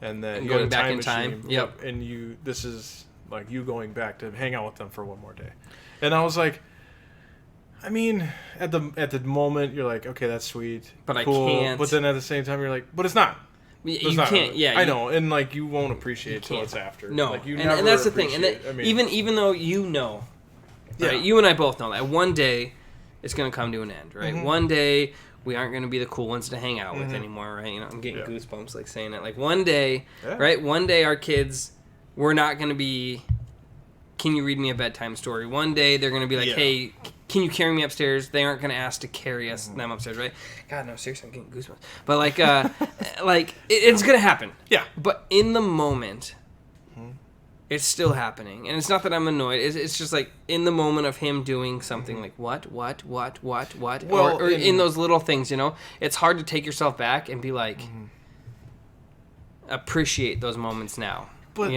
and then
And
you have
going
a
back
time
in time.
machine.
Yep.
And this is like you going back to hang out with them for one more day. And I was like, I mean, at the moment you're like, okay, that's sweet,
But I
cool.
can't.
But then at the same time you're like, but it's not.
You
It's not.
can't, yeah.
I know, and like you won't appreciate it till
can't.
it's after.
No,
like, you
and
never
that's the thing. And
appreciate
that,
it. I mean,
even though right,
Yeah.
you and I both know that one day it's going to come to an end, right?
Mhm.
One day we aren't going to be the cool ones to hang out with
Mhm.
anymore, right? I'm getting
Yeah.
goosebumps like saying it. Like one day,
Yeah.
right? One day our kids, we're not going to be. Can you read me a bedtime story? One day they're going to be like,
Yeah.
hey, can you carry me upstairs? They aren't going to ask to carry them upstairs, right? God, no, seriously, I'm getting goosebumps. But like, it's going to happen.
Yeah.
But in the moment, it's still happening. And it's not that I'm annoyed. It's just like in the moment of him doing something like, what?
Well,
or in those little things, it's hard to take yourself back and be like, appreciate those moments now.
But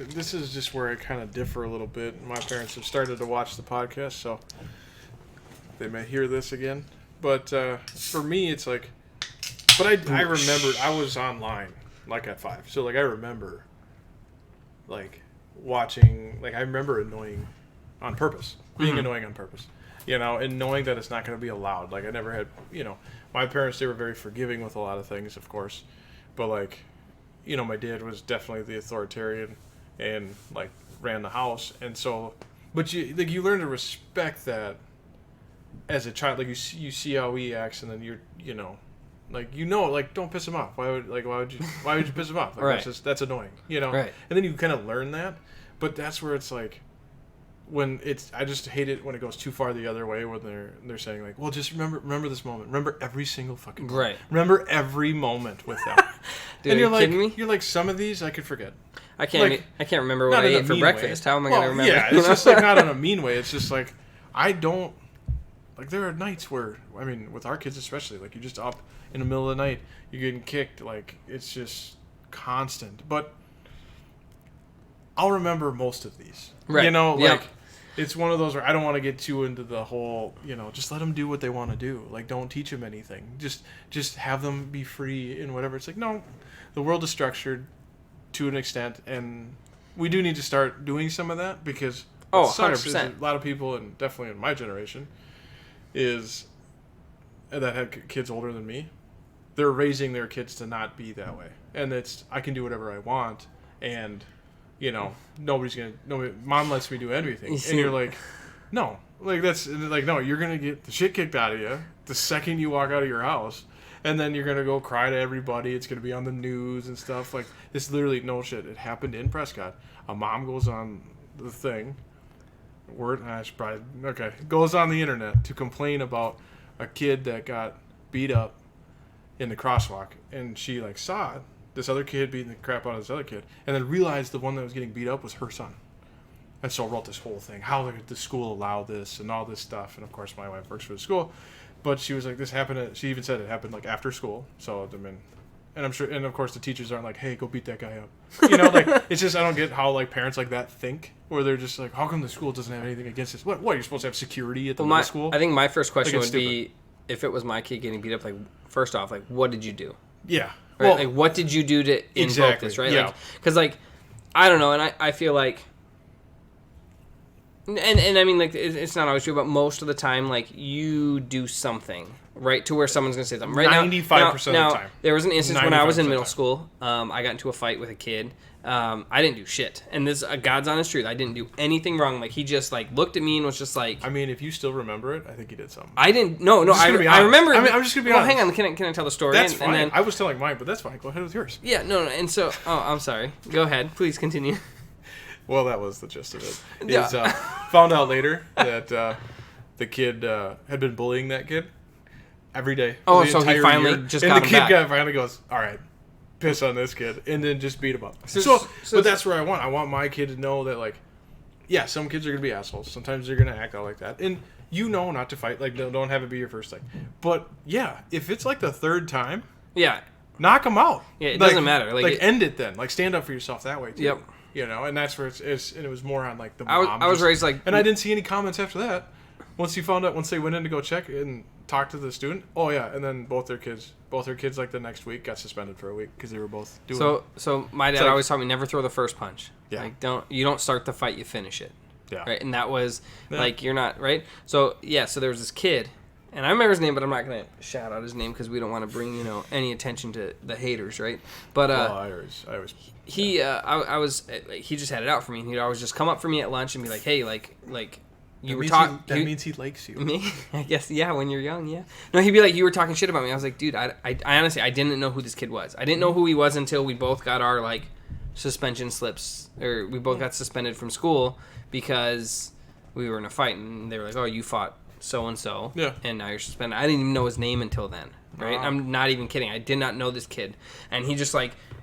This
is just where I kind of differ a little bit. My parents have started to watch the podcast, so they may hear this again. But for me, it's like, but I remembered I was online like at 5, so like I remember like watching, like I remember annoying on purpose, being annoying on purpose, and knowing that it's not going to be allowed. Like I never had, my parents, they were very forgiving with a lot of things, of course, but like, my dad was definitely the authoritarian and like ran the house, and so, but you learn to respect that as a child. Like you see how he acts, and then like don't piss him off. Why would you piss him off? Like,
Right.
that's annoying,
Right.
And then you kind of learn that, but that's where it's like, when I just hate it when it goes too far the other way, when they're saying like, well, just remember this moment, remember every single fucking moment.
Right.
Remember every moment with them.
Dude,
And
are
you're
you
like,
kidding me?
you're like, some of these I could forget.
I can't
like,
remember what
Not
I
in a
ate for
mean
breakfast.
way.
How am I going to remember?
Yeah, it's just like not in a mean way. It's just like, I don't, like there are nights where, I mean, with our kids especially, like you're just up in the middle of the night, you're getting kicked, like it's just constant. But I'll remember most of these.
Right.
Like,
Yep.
it's one of those where I don't want to get too into the whole, just let them do what they want to do. Like, don't teach them anything. Just have them be free in whatever. It's like, no, the world is structured to an extent, and we do need to start doing some of that, because
Oh,
sucks
100%.
is a lot of people, and definitely in my generation, that had kids older than me, they're raising their kids to not be that way. And I can do whatever I want, and mom lets me do everything. And you're like, no. Like, that's like, no, you're gonna get the shit kicked out of you the second you walk out of your house. And then you're gonna go cry to everybody. It's gonna be on the news and stuff. Like, this literally, no shit. It happened in Prescott. A mom goes on the thing. Goes on the internet to complain about a kid that got beat up in the crosswalk, and she saw this other kid beating the crap out of this other kid, and then realized the one that was getting beat up was her son, and so wrote this whole thing. How did the school allow this and all this stuff? And of course, my wife works for the school, but she was like, this happened. She even said it happened after school. So I mean, and I'm sure, and of course, the teachers aren't like, hey, go beat that guy up. It's just, I don't get how parents like that think, where they're just like, how come the school doesn't have anything against this? What you're supposed to have security at the middle school?
I think my first question would be, if it was my kid getting beat up, first off, what did you do?
Yeah.
Right? Well, what did you do to invoke this, right?
Yeah.
Because, I don't know, and I feel like, and I mean, it's not always true, but most of the time, you do something, right, to where someone's going to say something. Right
95% of the time.
There was an instance when I was in middle school. I got into a fight with a kid. I didn't do shit. And this is God's honest truth. I didn't do anything wrong. He just, looked at me and was just like...
I mean, if you still remember it, I think you did something.
I didn't... No, I remember...
I'm just going to be honest.
Hang on. Can I tell the story?
That's fine. And then, I was telling mine, but that's fine. Go ahead with yours.
Yeah, no. And so... Oh, I'm sorry. Go ahead. Please continue.
Well, that was the gist of it. Yeah. Found out later that the kid had been bullying that kid every day.
Oh, so he finally just got him back.
And the kid finally goes, all right, piss on this kid, and then just beat him up. But that's where I want my kid to know that, some kids are going to be assholes. Sometimes they're going to act out like that. And not to fight. Don't have it be your first thing. But, yeah, if it's the third time, knock them out.
Yeah, it doesn't matter.
End it then. Stand up for yourself that way, too.
Yep.
And that's where and it was more on the
mom. I was raised
and I didn't see any comments after that. Once they went in to go check and talk to the student, and then both their kids the next week got suspended for a week because they were both doing it.
So my dad always taught me never throw the first punch.
Yeah.
You don't start the fight, you finish it.
Yeah.
Right. And that was you're not right. So so there was this kid, and I remember his name, but I'm not gonna shout out his name because we don't want to bring any attention to the haters, right? But
I always
he he just had it out for me, and he'd always just come up for me at lunch and be like, hey, you were talking.
That means he likes you.
Me? I guess, yeah, when you're young, yeah. No, he'd be like, you were talking shit about me. I was like, dude, I honestly, I didn't know who this kid was. I didn't know who he was until we both got our, suspension slips, or we both got suspended from school because we were in a fight, and they were like, oh, you fought so-and-so, and now you're suspended. I didn't even know his name until then, right? Wow. I'm not even kidding. I did not know this kid. And he just,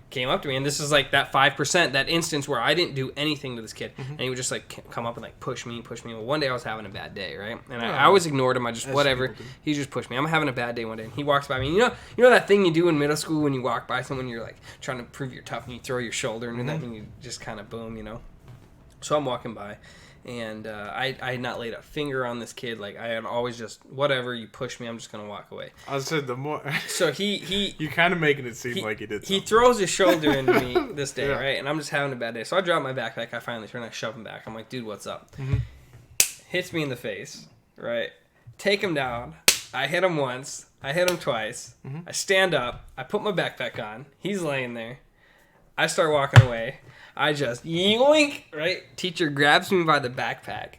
came up to me, and this is that 5%, that instance where I didn't do anything to this kid, and he would just come up and push me. Well, one day I was having a bad day, right? And I always ignored him. I just whatever. He just pushed me. I'm having a bad day one day, and he walks by me. And you know that thing you do in middle school when you walk by someone, you're trying to prove you're tough, and you throw your shoulder into them, and you just kind of boom, So I'm walking by. And I had not laid a finger on this kid. I had always just, whatever, you push me, I'm just going to walk away.
I said the more...
So he
You're kind of making it seem like he did something.
He throws his shoulder into me this day, right? And I'm just having a bad day. So I drop my backpack. I finally turn, I shove him back. I'm like, dude, what's up? Mm-hmm. Hits me in the face, right? Take him down. I hit him once. I hit him twice. Mm-hmm. I stand up. I put my backpack on. He's laying there. I start walking away. I just yoink, right? Teacher grabs me by the backpack,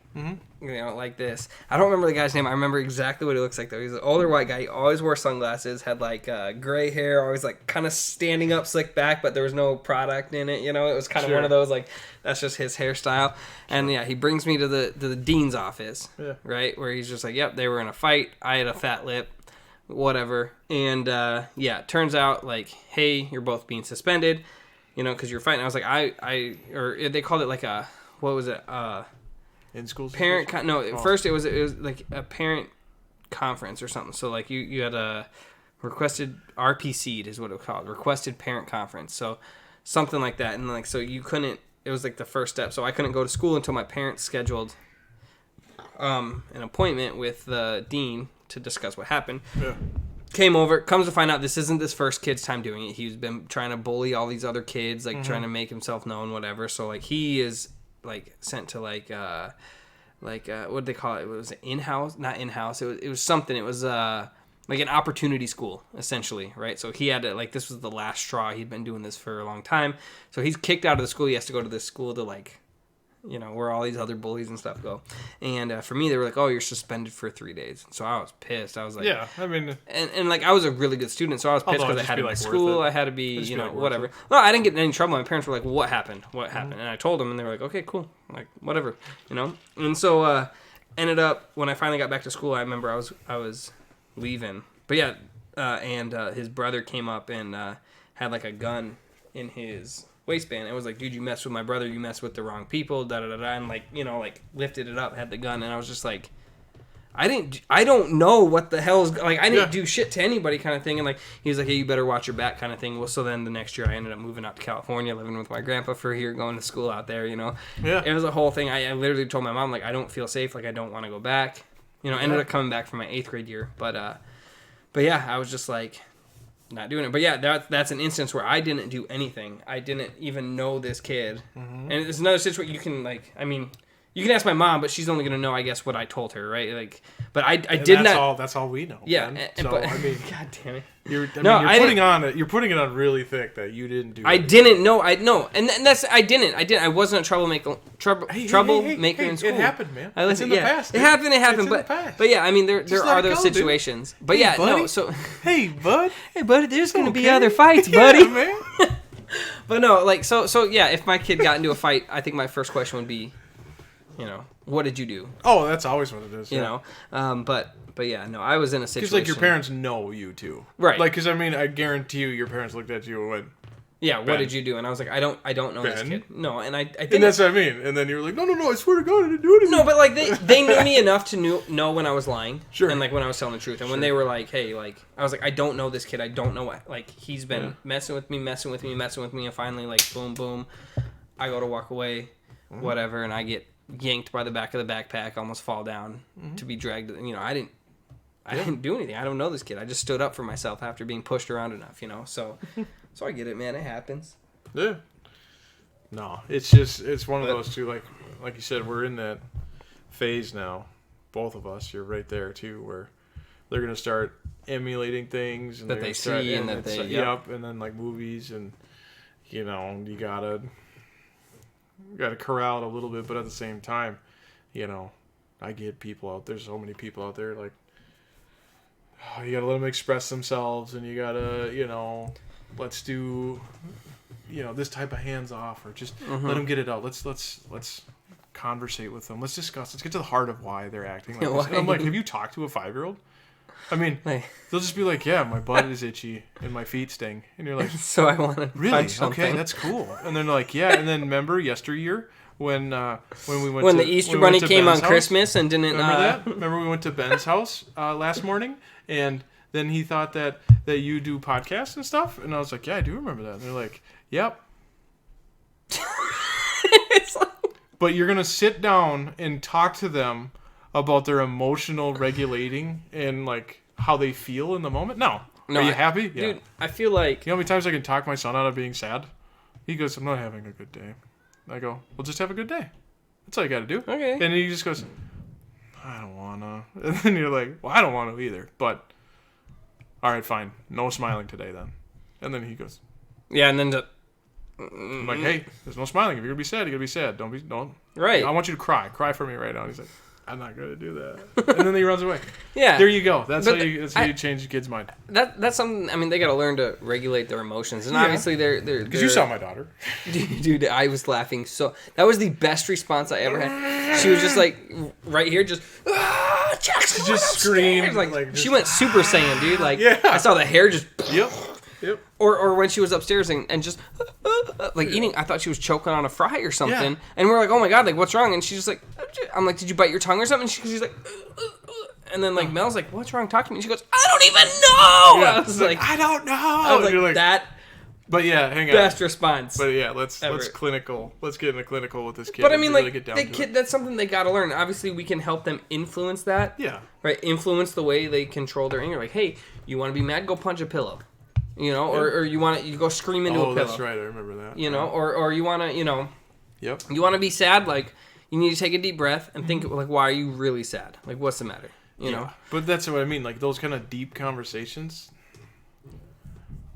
like this. I don't remember the guy's name. I remember exactly what he looks like, though. He's an older white guy. He always wore sunglasses, had gray hair, always kind of standing up, slick back, but there was no product in it. It was kind of one of those that's just his hairstyle. And he brings me to the dean's office, right, where he's just like, yep, they were in a fight. I had a fat lip, whatever. And it turns out hey, you're both being suspended. Because you're fighting. I was like, or they called it what was it?
In school?
Parent, first it was a parent conference or something. So you had a requested RPC is what it was called, requested parent conference. So something like that. And so you couldn't, it was the first step. So I couldn't go to school until my parents scheduled an appointment with the dean to discuss what happened.
Yeah.
Came over, comes to find out this isn't this first kid's time doing it. He's been trying to bully all these other kids, like trying to make himself known, whatever. So like he is like sent to like what did they call it? It was in-house, not in-house. It was something. It was like an opportunity school essentially, right? So he had to like this was the last straw. He'd been doing this for a long time. So he's kicked out of the school. He has to go to this school to like, you know, where all these other bullies and stuff go. And for me, they were like, "Oh, you're suspended for 3 days." So I was pissed. I was like,
Yeah, I mean,
and like I was a really good student, so I was pissed
Although
because I
it'd
had to
just
be
be, like,
school.
worth it.
I had to be,
It'd just
you
be,
know,
like, worth
whatever.
it.
No, I didn't get in any trouble. My parents were like, "What happened? What happened?" And I told them, and they were like, "Okay, cool, like whatever," you know. And so ended up when I finally got back to school, I remember I was leaving, but yeah, and his brother came up and had like a gun in his waistband. It was like, "Dude, you messed with my brother. You messed with the wrong people." Da da da da. And like, you know, like lifted it up, had the gun, and I was just like, I don't know what the hell is like. I didn't do shit to anybody, kind of thing. And like, he was like, "Hey, you better watch your back," kind of thing. Well, so then the next year, I ended up moving out to California, living with my grandpa for a year, going to school out there. You know,
Yeah.
it was a whole thing. I literally told my mom like, I don't feel safe. Like, I don't want to go back. You know, ended up coming back for my 8th grade year, but yeah, I was just like, not doing it. But yeah, that's an instance where I didn't do anything. I didn't even know this kid. And it's another situation you can like, I mean, you can ask my mom, but she's only going to know, I guess, what I told her, right? Like, but I did not.
That's all we know.
Yeah.
Ben.
And,
So
but,
I mean,
God damn it.
you're
I
putting it on really thick that you didn't do.
I didn't know. And that's, I didn't. I wasn't a troublemaker in school.
It happened, man.
I
It's in the past.
It happened.
It's in the
But,
past.
but yeah, I mean, there
Just
are
let it
those
go, dude.
situations. But
Hey,
yeah,
buddy.
no, so.
Hey, bud.
Hey, buddy, there's going to be
okay.
other fights,
Yeah,
buddy.
man.
But no, like, so yeah, if my kid got into a fight, I think my first question would be, you know, what did you do?
Oh, that's always what it is.
You know, but yeah, no, I was in a situation.
because like your parents know you too,
Right.
Like, because I mean, I guarantee you, your parents looked at you and went,
Yeah, what
Ben.
did you do? And I was like, I don't know this
Ben?
kid. No, and I
and
didn't.
that's what I mean. And then you were like, no, I swear to God, I didn't do anything.
No, but like they knew me enough to know when I was lying,
Sure.
and like when I was telling the truth, and when they were like, "Hey," like I was like, "I don't know this kid. I don't know what." Like he's been messing with me, and finally, like, boom, I go to walk away, whatever, and I get yanked by the back of the backpack, almost fall down to be dragged. You know, I didn't do anything. I don't know this kid. I just stood up for myself after being pushed around enough. You know, so I get it, man. It happens.
Yeah. No, it's one of those two. Like you said, we're in that phase now. Both of us, you're right there too, where they're gonna start emulating things and
That
they're
they
gonna start,
see and that they-
yep, and then like movies and you know you gotta corral it a little bit, but at the same time, you know, I get people out there. So many people out there like. Oh, you gotta let them express themselves, and you gotta, you know, let's do, you know, this type of hands off, or just let them get it out. Let's conversate with them. Let's discuss. Let's get to the heart of why they're acting like this. And I'm like, have you talked to a 5-year-old? I mean,
Like,
they'll just be like, yeah, my butt is itchy and my feet sting, and you're like,
so I want to
really?
punch something.
Okay, that's cool. And then they're like, yeah, and then remember yesteryear when we went
when
to,
the Easter
when we
Bunny
went to
came
Ben's
on
house?
Christmas and didn't.
Remember that? Remember we went to Ben's house last morning, and then he thought that you do podcasts and stuff, and I was like, yeah, I do remember that. And they're like, yep.
It's like,
But you're gonna sit down and talk to them about their emotional regulating and like how they feel in the moment. No. Are you happy? Yeah.
Dude, I feel like
You know how many times I can talk my son out of being sad? He goes, I'm not having a good day. I go, well, just have a good day. That's all you got to do.
Okay.
And he just goes, I don't want to. And then you're like, well, I don't want to either. But, all right, fine. No smiling today then. And then he goes,
yeah, and then
I'm like, hey, there's no smiling. If you're going to be sad, you're going to be sad. Don't.
right.
I want you to cry. Cry for me right now. And he's like, I'm not going to do that. And then he runs away.
Yeah.
There you go. That's
But
how you change a kid's mind.
That's something. I mean, they got to learn to regulate their emotions, and
Yeah.
obviously they're.
Because you saw my daughter.
Dude, I was laughing so. That was the best response I ever had. She was just like right here, just Jackson,
Just screamed,
like
like,
she
just-
went Super Saiyan, dude. Like
Yeah.
I saw the hair just.
Yep.
Or when she was upstairs and just like eating, I thought she was choking on a fry or something.
Yeah.
And we're like, oh my god, like what's wrong? And she's just like, I'm like, did you bite your tongue or something? She's like, and then like Mel's like, what's wrong? Talk to me. And she goes, I don't even know.
Yeah.
I was like,
I don't know.
I was like
You're like,
that
But yeah, hang on.
Best response.
But yeah, let's
ever.
clinical. Let's get in a clinical with this kid.
But I mean,
really
like,
get down
the
to
kid,
it.
that's something they gotta learn. Obviously, we can help them influence that.
Yeah.
Right? Influence the way they control their anger. Like, hey, you want to be mad? Go punch a pillow. You know, or you want to you go scream into a pillow.
Oh, that's right. I remember that.
You know, or you want to, you know,
Yep.
you want to be sad. Like, you need to take a deep breath and think, like, why are you really sad? Like, what's the matter? You know.
But that's what I mean. Like those kind of deep conversations.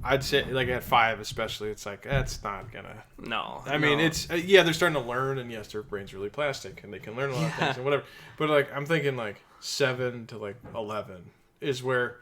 I'd say, like at 5 especially, it's like that's not gonna.
No.
I mean, it's they're starting to learn, and yes, their brain's really plastic, and they can learn a lot of things and whatever. But like, I'm thinking like 7 to like 11 is where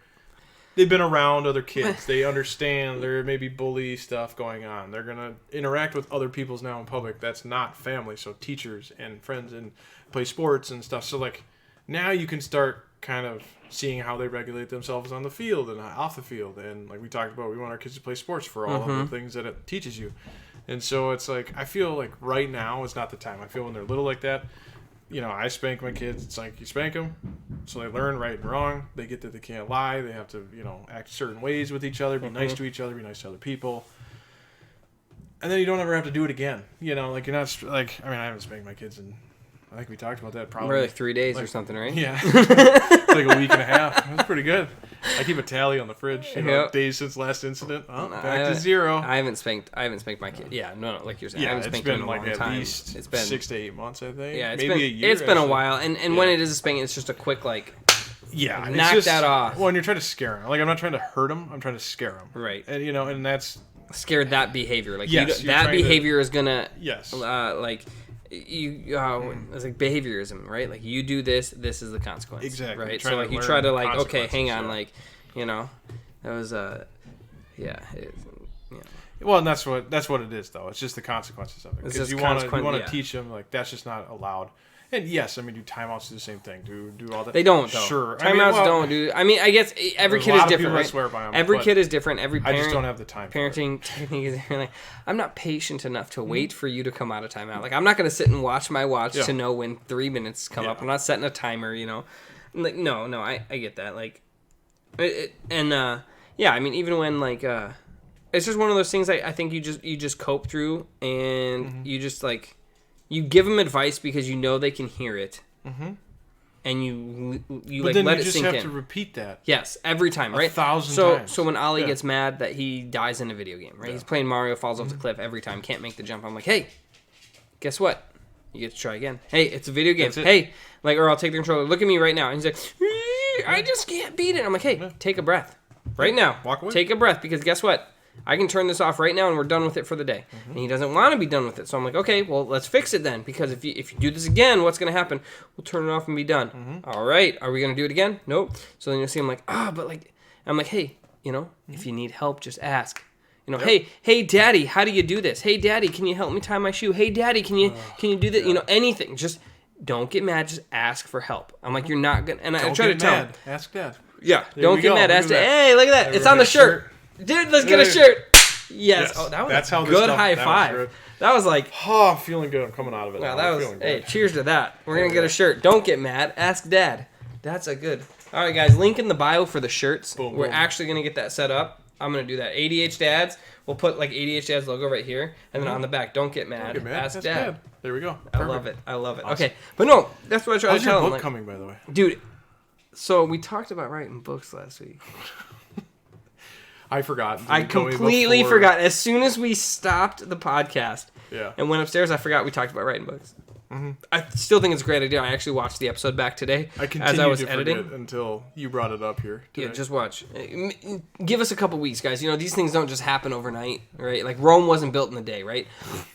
they've been around other kids. They understand there may be bully stuff going on. They're gonna interact with other people's now in public. That's not family, so teachers and friends and play sports and stuff. So like now you can start kind of seeing how they regulate themselves on the field and off the field. And like we talked about, we want our kids to play sports for all of the things that it teaches you. And so it's like, I feel like right now is not the time. I feel when they're little like that, you know, I spank my kids. It's like you spank them, so they learn right and wrong. They get that they can't lie. They have to, you know, act certain ways with each other, be nice to each other, be nice to other people. And then you don't ever have to do it again. You know, like you're not, like, I mean, I haven't spanked my kids in, I think we talked about that probably.
Like 3 days or something, right?
Yeah. It's like a week and a half. That's pretty good. I keep a tally on the fridge. You know, days since last incident. Oh, back to 0.
I haven't spanked my kid. Yeah, no, like you're saying.
Yeah,
I haven't
it's
spanked him
been
in a
like
long
at
time.
least
It's been
6 to 8 months, I think.
Yeah,
maybe a year.
It's been a
actually.
while, and when it is a spanking, it's just a quick like.
Yeah, and
knock
it's just,
that off.
Well, and you're trying to scare them. Like I'm not trying to hurt them. I'm trying to scare them.
Right.
And you know, and that's
Scared that behavior. Like
Yes, you're
that
trying to-
behavior is gonna.
yes.
Like. It's like behaviorism, right? Like you do this is the consequence.
Exactly.
Right.
Trying
So
to
like you
learn
try to
the
like okay, hang
consequences,
on,
yeah.
like you know, that was yeah.
Well, and that's what it is, though. It's just the consequences of it.
It's
Because
just
you want to
consequent- yeah.
teach them like that's just not allowed. And yes, I mean, do timeouts do the same thing? Do all that?
They don't though.
Sure.
Timeouts don't do. I mean, I guess every
there's
kid
a
is
lot of
different,
people that
right?
swear by 'em,
Every
but
kid is different. Every parent,
I just don't have the time. For it.
parenting technique is different. Like, I'm not patient enough to wait for you to come out of timeout. Like, I'm not going to sit and watch my watch
Yeah.
to know when 3 minutes come up.
Yeah.
I'm not setting a timer, you know. Like, no, I get that. Like, yeah, I mean, even when like, it's just one of those things. I think you just cope through, and you just like, you give them advice because you know they can hear it, and you
But
like
then
let
you
it
just
sink
have
in.
to repeat that.
Yes, every time, right?
1,000 times.
So when Ollie
Yeah.
gets mad that he dies in a video game, right?
Yeah.
He's playing Mario, falls off the cliff every time, can't make the jump. I'm like, hey, guess what? You get to try again. Hey, it's a video game.
That's it.
Hey, like, or I'll take the controller. Look at me right now. And he's like, I just can't beat it. I'm like, hey, take a breath. Right now.
Walk away.
Take a breath because guess what? I can turn this off right now and we're done with it for the day. And he doesn't want to be done with it. So I'm like, okay, well, let's fix it then. Because if you do this again, what's going to happen? We'll turn it off and be done. All right. Are we going to do it again? Nope. So then you'll see him like, but like, I'm like, hey, you know, if you need help, just ask. You know, hey, daddy, how do you do this? Hey, daddy, can you help me tie my shoe? Hey, daddy, can you do that? You know, anything. Just don't get mad. Just ask for help. I'm like, you're not going to, and I
Don't
try to
get
tell
mad.
him.
Ask Dad.
Yeah,
There
don't
we
get
go.
mad.
Look
Ask
at that.
Hey, look at that.
There
It's
we
on
go.
the shirt. Dude, let's get a
Hey.
shirt. Yes.
Yes.
Oh, that was
That's how this
good
stuff-
high
that was
five.
good.
That was like,
Oh, I'm feeling good. I'm coming out of it.
wow,
now.
that
I'm
was,
feeling
hey,
good.
cheers to that. We're going to
Yeah.
get a shirt. Don't get mad. Ask Dad. That's a good. All right, guys, link in the bio for the shirts.
Boom,
We're
boom.
actually going to get that set up. I'm going to do that. ADH Dads. We'll put like ADH Dads logo right here. And then on the back, don't get mad.
Don't get mad.
Ask
That's
Dad.
Dad. There we go.
I
Perfect.
love it. I love it.
Awesome.
Okay. But no, that's what I try
How's
to
your
tell
book
him. Like,
coming, by the way?
dude, so we talked about writing books last week.
I forgot.
I completely forgot. As soon as we stopped the podcast
Yeah.
and went upstairs, I forgot we talked about writing books. I still think it's a great idea. I actually watched the episode back today
I
as
continued
I was
to
editing.
forget until you brought it up here today.
Yeah, just watch. Give us a couple weeks, guys. You know, these things don't just happen overnight, right? Like Rome wasn't built in a day, right?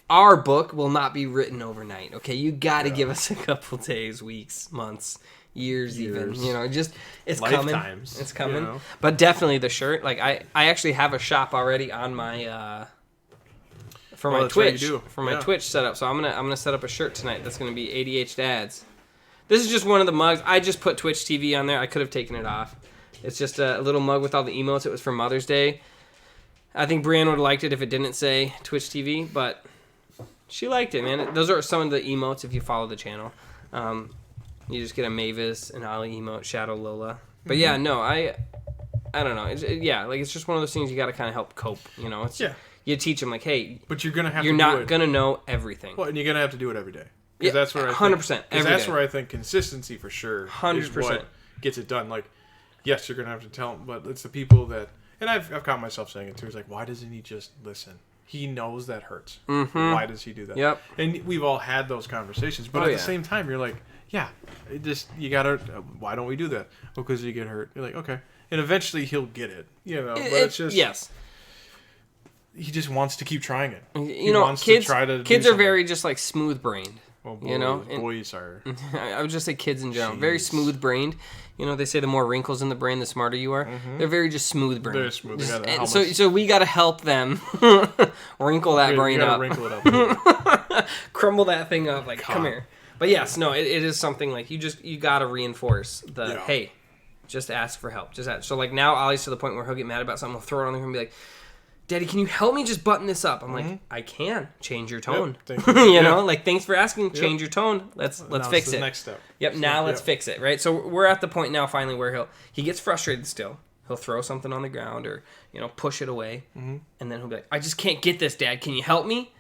Our book will not be written overnight, okay? You got to give us a couple days, weeks, months, years even. You know, just it's
Lifetimes,
coming. It's coming.
you know?
But definitely the shirt. Like I actually have a shop already on my for
Oh,
my
that's right,
Twitch
you do.
for my
Yeah.
Twitch setup. So I'm gonna set up a shirt tonight. That's gonna be ADH Dads. This is just one of the mugs. I just put Twitch TV on there. I could have taken it off. It's just a little mug with all the emotes. It was for Mother's Day. I think Brianne would have liked it if it didn't say Twitch TV, but she liked it, man. Those are some of the emotes if you follow the channel. You just get a Mavis, an Ollie emote, Shadow Lola. But yeah, no, I don't know. It's just one of those things you got to kind of help cope. You know, it's
Yeah.
you teach them like, hey,
but you're gonna have
you're
to
not
do it.
gonna know everything.
Well, and you're gonna have to do it every day.
Yeah,
That's where
100%.
Because that's where I think consistency for sure
100%.
is what gets it done. Like, yes, you're gonna have to tell them, but it's the people that, and I've caught myself saying it too. It's like, why doesn't he just listen? He knows that hurts.
Mm-hmm.
Why does he do that?
Yep.
And we've all had those conversations, but at the same time, you're like, yeah, you gotta. Why don't we do that? Well, because you get hurt. You're like, okay, and eventually he'll get it. But it's just
yes.
He just wants to keep trying it.
Kids are very just like smooth brained.
Well, boys are.
I would just say kids in general, very smooth brained. They say the more wrinkles in the brain, the smarter you are. Mm-hmm. They're very just smooth brained.
They're smooth.
So we got to help them wrinkle that brain up.
Wrinkle it up.
Crumble that thing up. Like, come here. But yes, no, it is something like you got to reinforce hey, just ask for help. Just ask. So like now Ollie's to the point where he'll get mad about something. He'll throw it on the ground and be like, Daddy, can you help me just button this up? I'm like, I can. Change your tone.
Yep,
like, thanks for asking. Change your tone. Let's fix it.
Next step.
Yep, now let's fix it, right? So we're at the point now finally where he gets frustrated still. He'll throw something on the ground or, push it away. Mm-hmm. And then he'll be like, I just can't get this, Dad. Can you help me?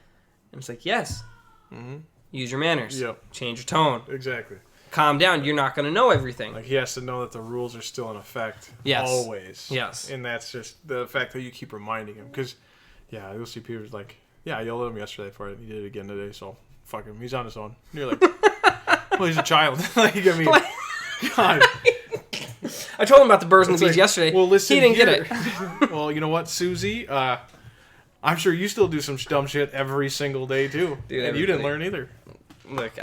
And it's like, yes. Mm-hmm. Use your manners.
Yep.
Change your tone.
Exactly.
Calm down. You're not going to know everything.
Like, he has to know that the rules are still in effect.
Yes.
Always.
Yes.
And that's just the fact that you keep reminding him. Because, yeah, you'll see people like, yeah, I yelled at him yesterday for it. He did it again today, so fuck him. He's on his own. And you're like, well, he's a child. God.
I told him about the birds and the bees yesterday.
Well, listen,
he didn't get it.
Well, you know what, Susie? I'm sure you still do some dumb shit every single day, too.
Dude,
and you didn't learn either.
Look,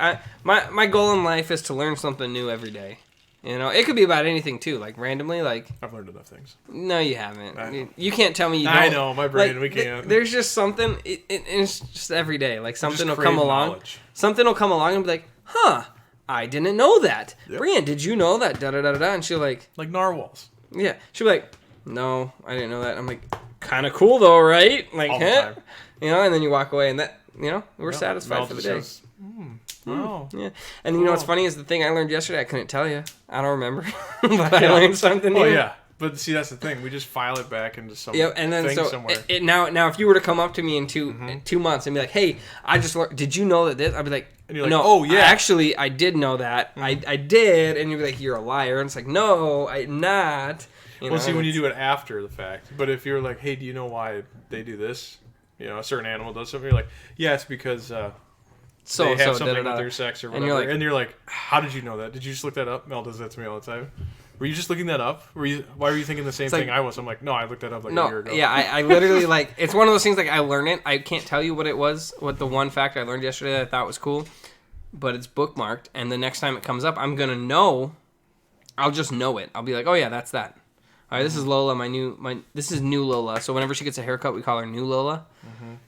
my goal in life is to learn something new every day. It could be about anything too. Like randomly, like
I've learned enough things.
No, you haven't. You can't tell me you don't.
I know my brain. We can't.
There's just something. It's just every day. Like something will come along.
Knowledge.
Something will come along and be like, huh? I didn't know that.
Yep.
Brian, did you know that? Da da da da. And she'll like
narwhals.
Yeah, she'll be like, no, I didn't know that. I'm like, kind of cool though, right? Like,
all the time.
And then you walk away, and that, we're satisfied for the day.
Oh.
Yeah. And what's funny is the thing I learned yesterday, I couldn't tell you. I don't remember. But I learned something new.
Oh, yeah. But see, that's the thing. We just file it back into some
and then
thing somewhere.
Now, if you were to come up to me in 2 months and be like, hey, I just learned, did you know that this? I'd be like,
and you're like,
no,
oh, yeah.
Actually, I did know that. I did. And you'd be like, you're a liar. And it's like, no, I'm not.
Well, see, when you do it after the fact. But if you're like, hey, do you know why they do this? A certain animal does something. You're like, yeah, it's because... they have something with their sex or whatever. And you're like, how did you know that? Did you just look that up? Mel does that to me all the time. Were you just looking that up? Why were you thinking the same thing I was? I'm like, no, I looked that up a year ago.
Yeah, I literally it's one of those things like I learn it. I can't tell you what it was, what the one fact I learned yesterday that I thought was cool, but it's bookmarked. And the next time it comes up, I'm going to know. I'll just know it. I'll be like, oh yeah, that's that. All right, this is Lola, this is new Lola. So whenever she gets a haircut, we call her new Lola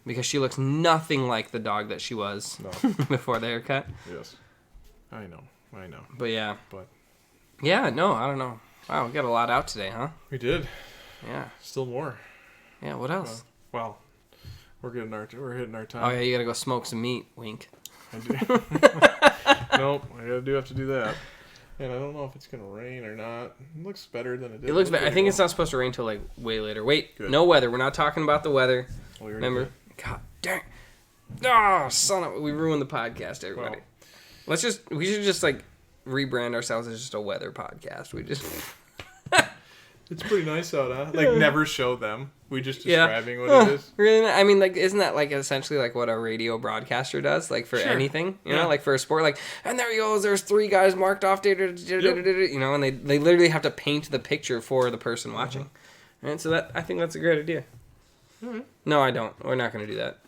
because she looks nothing like the dog that she was before the haircut.
Yes, I know.
But yeah. Yeah, no, I don't know. Wow, we got a lot out today, huh?
We did.
Yeah.
Still more.
Yeah, what else?
Well, we're hitting our time.
Oh yeah, you gotta go smoke some meat. Wink.
I do. Nope, I do have to do that. And I don't know if it's going to rain or not. It looks better than it did.
It looks better. I think it's not supposed to rain till like way later. Wait, good. No weather. We're not talking about the weather. Remember? God dang. Oh, son of... We ruined the podcast, everybody. Well, we should just like rebrand ourselves as just a weather podcast. We just...
It's pretty nice out, huh? Like, never show them. We just describing what it is.
Really? I mean, like, isn't that like essentially like what a radio broadcaster does? Like for anything, you know, like for a sport, like, and there he goes. There's 3 guys marked off, and they literally have to paint the picture for the person watching. Right? So I think that's a great idea. Mm-hmm. No, I don't. We're not going to do that.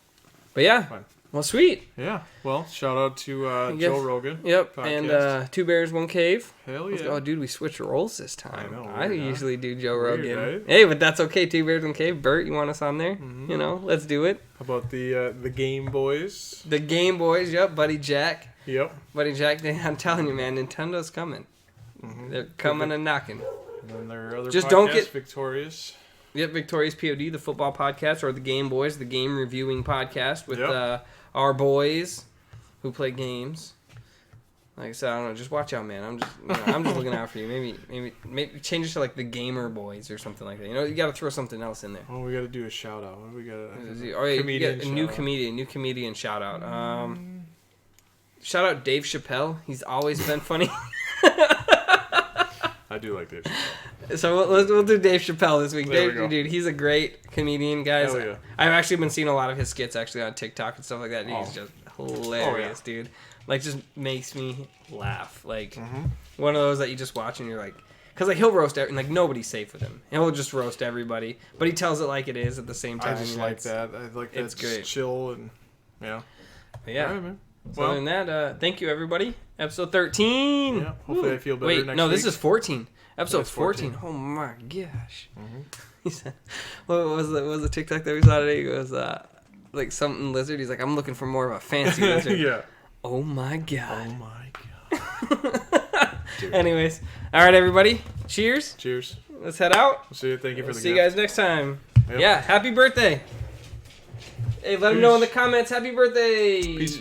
But yeah. Fine. Well, sweet.
Yeah. Well, shout out to Joe Rogan.
Yep. Podcast. And 2 Bears, 1 Cave.
Hell yeah.
Oh, dude, we switched roles this time.
I know.
I usually do Joe Rogan.
Right?
Hey, but that's okay. 2 Bears, 1 Cave. Bert, you want us on there? Mm-hmm. Let's do it.
How about the Game Boys?
The Game Boys, yep. Buddy Jack.
Yep.
Buddy Jack, I'm telling you, man, Nintendo's coming. Mm-hmm. They're coming and knocking.
And then there are other
just
podcasts,
don't get
Victorious.
Yep, Victorious POD, the football podcast, or the Game Boys, the game reviewing podcast with our boys who play games. Like I said, I don't know. Just watch out, man. I'm just looking out for you. Maybe change it to like the Gamer Boys or something like that. You know, you got to throw something else in there.
Oh, we got to do a shout out. What do we got?
Oh, yeah, you get a new comedian shout out. Shout out Dave Chappelle. He's always been funny.
I do like Dave Chappelle.
So we'll do Dave Chappelle this week.
There we
Dave,
go.
dude, he's a great comedian, guys.
Hell yeah.
I've actually been seeing a lot of his skits actually on TikTok and stuff like that. And he's just hilarious, dude. Like, just makes me laugh. Like, one of those that you just watch and you're like, because like he'll roast like nobody's safe with him. He'll just roast everybody, but he tells it like it is at the same time.
I just like that. I like that.
It's great.
Chill and yeah.
But yeah.
All right, man.
So other than that, thank you everybody. Episode 13.
Yeah. Hopefully I feel better
Wait,
next
no,
week.
this is 14. Episode
It's 14.
14. Oh my gosh. He said, what was the TikTok that we saw today? He goes, like something lizard. He's like, I'm looking for more of a fancy lizard.
Yeah.
Oh my god.
Oh my god. Dude.
Anyways, all right, everybody. Cheers.
Cheers.
Let's head out.
See you. Thank you for
We'll
the
see you
gift.
guys next time.
Yep.
Yeah, happy birthday. Hey, let them know in the comments. Happy birthday.
Peace.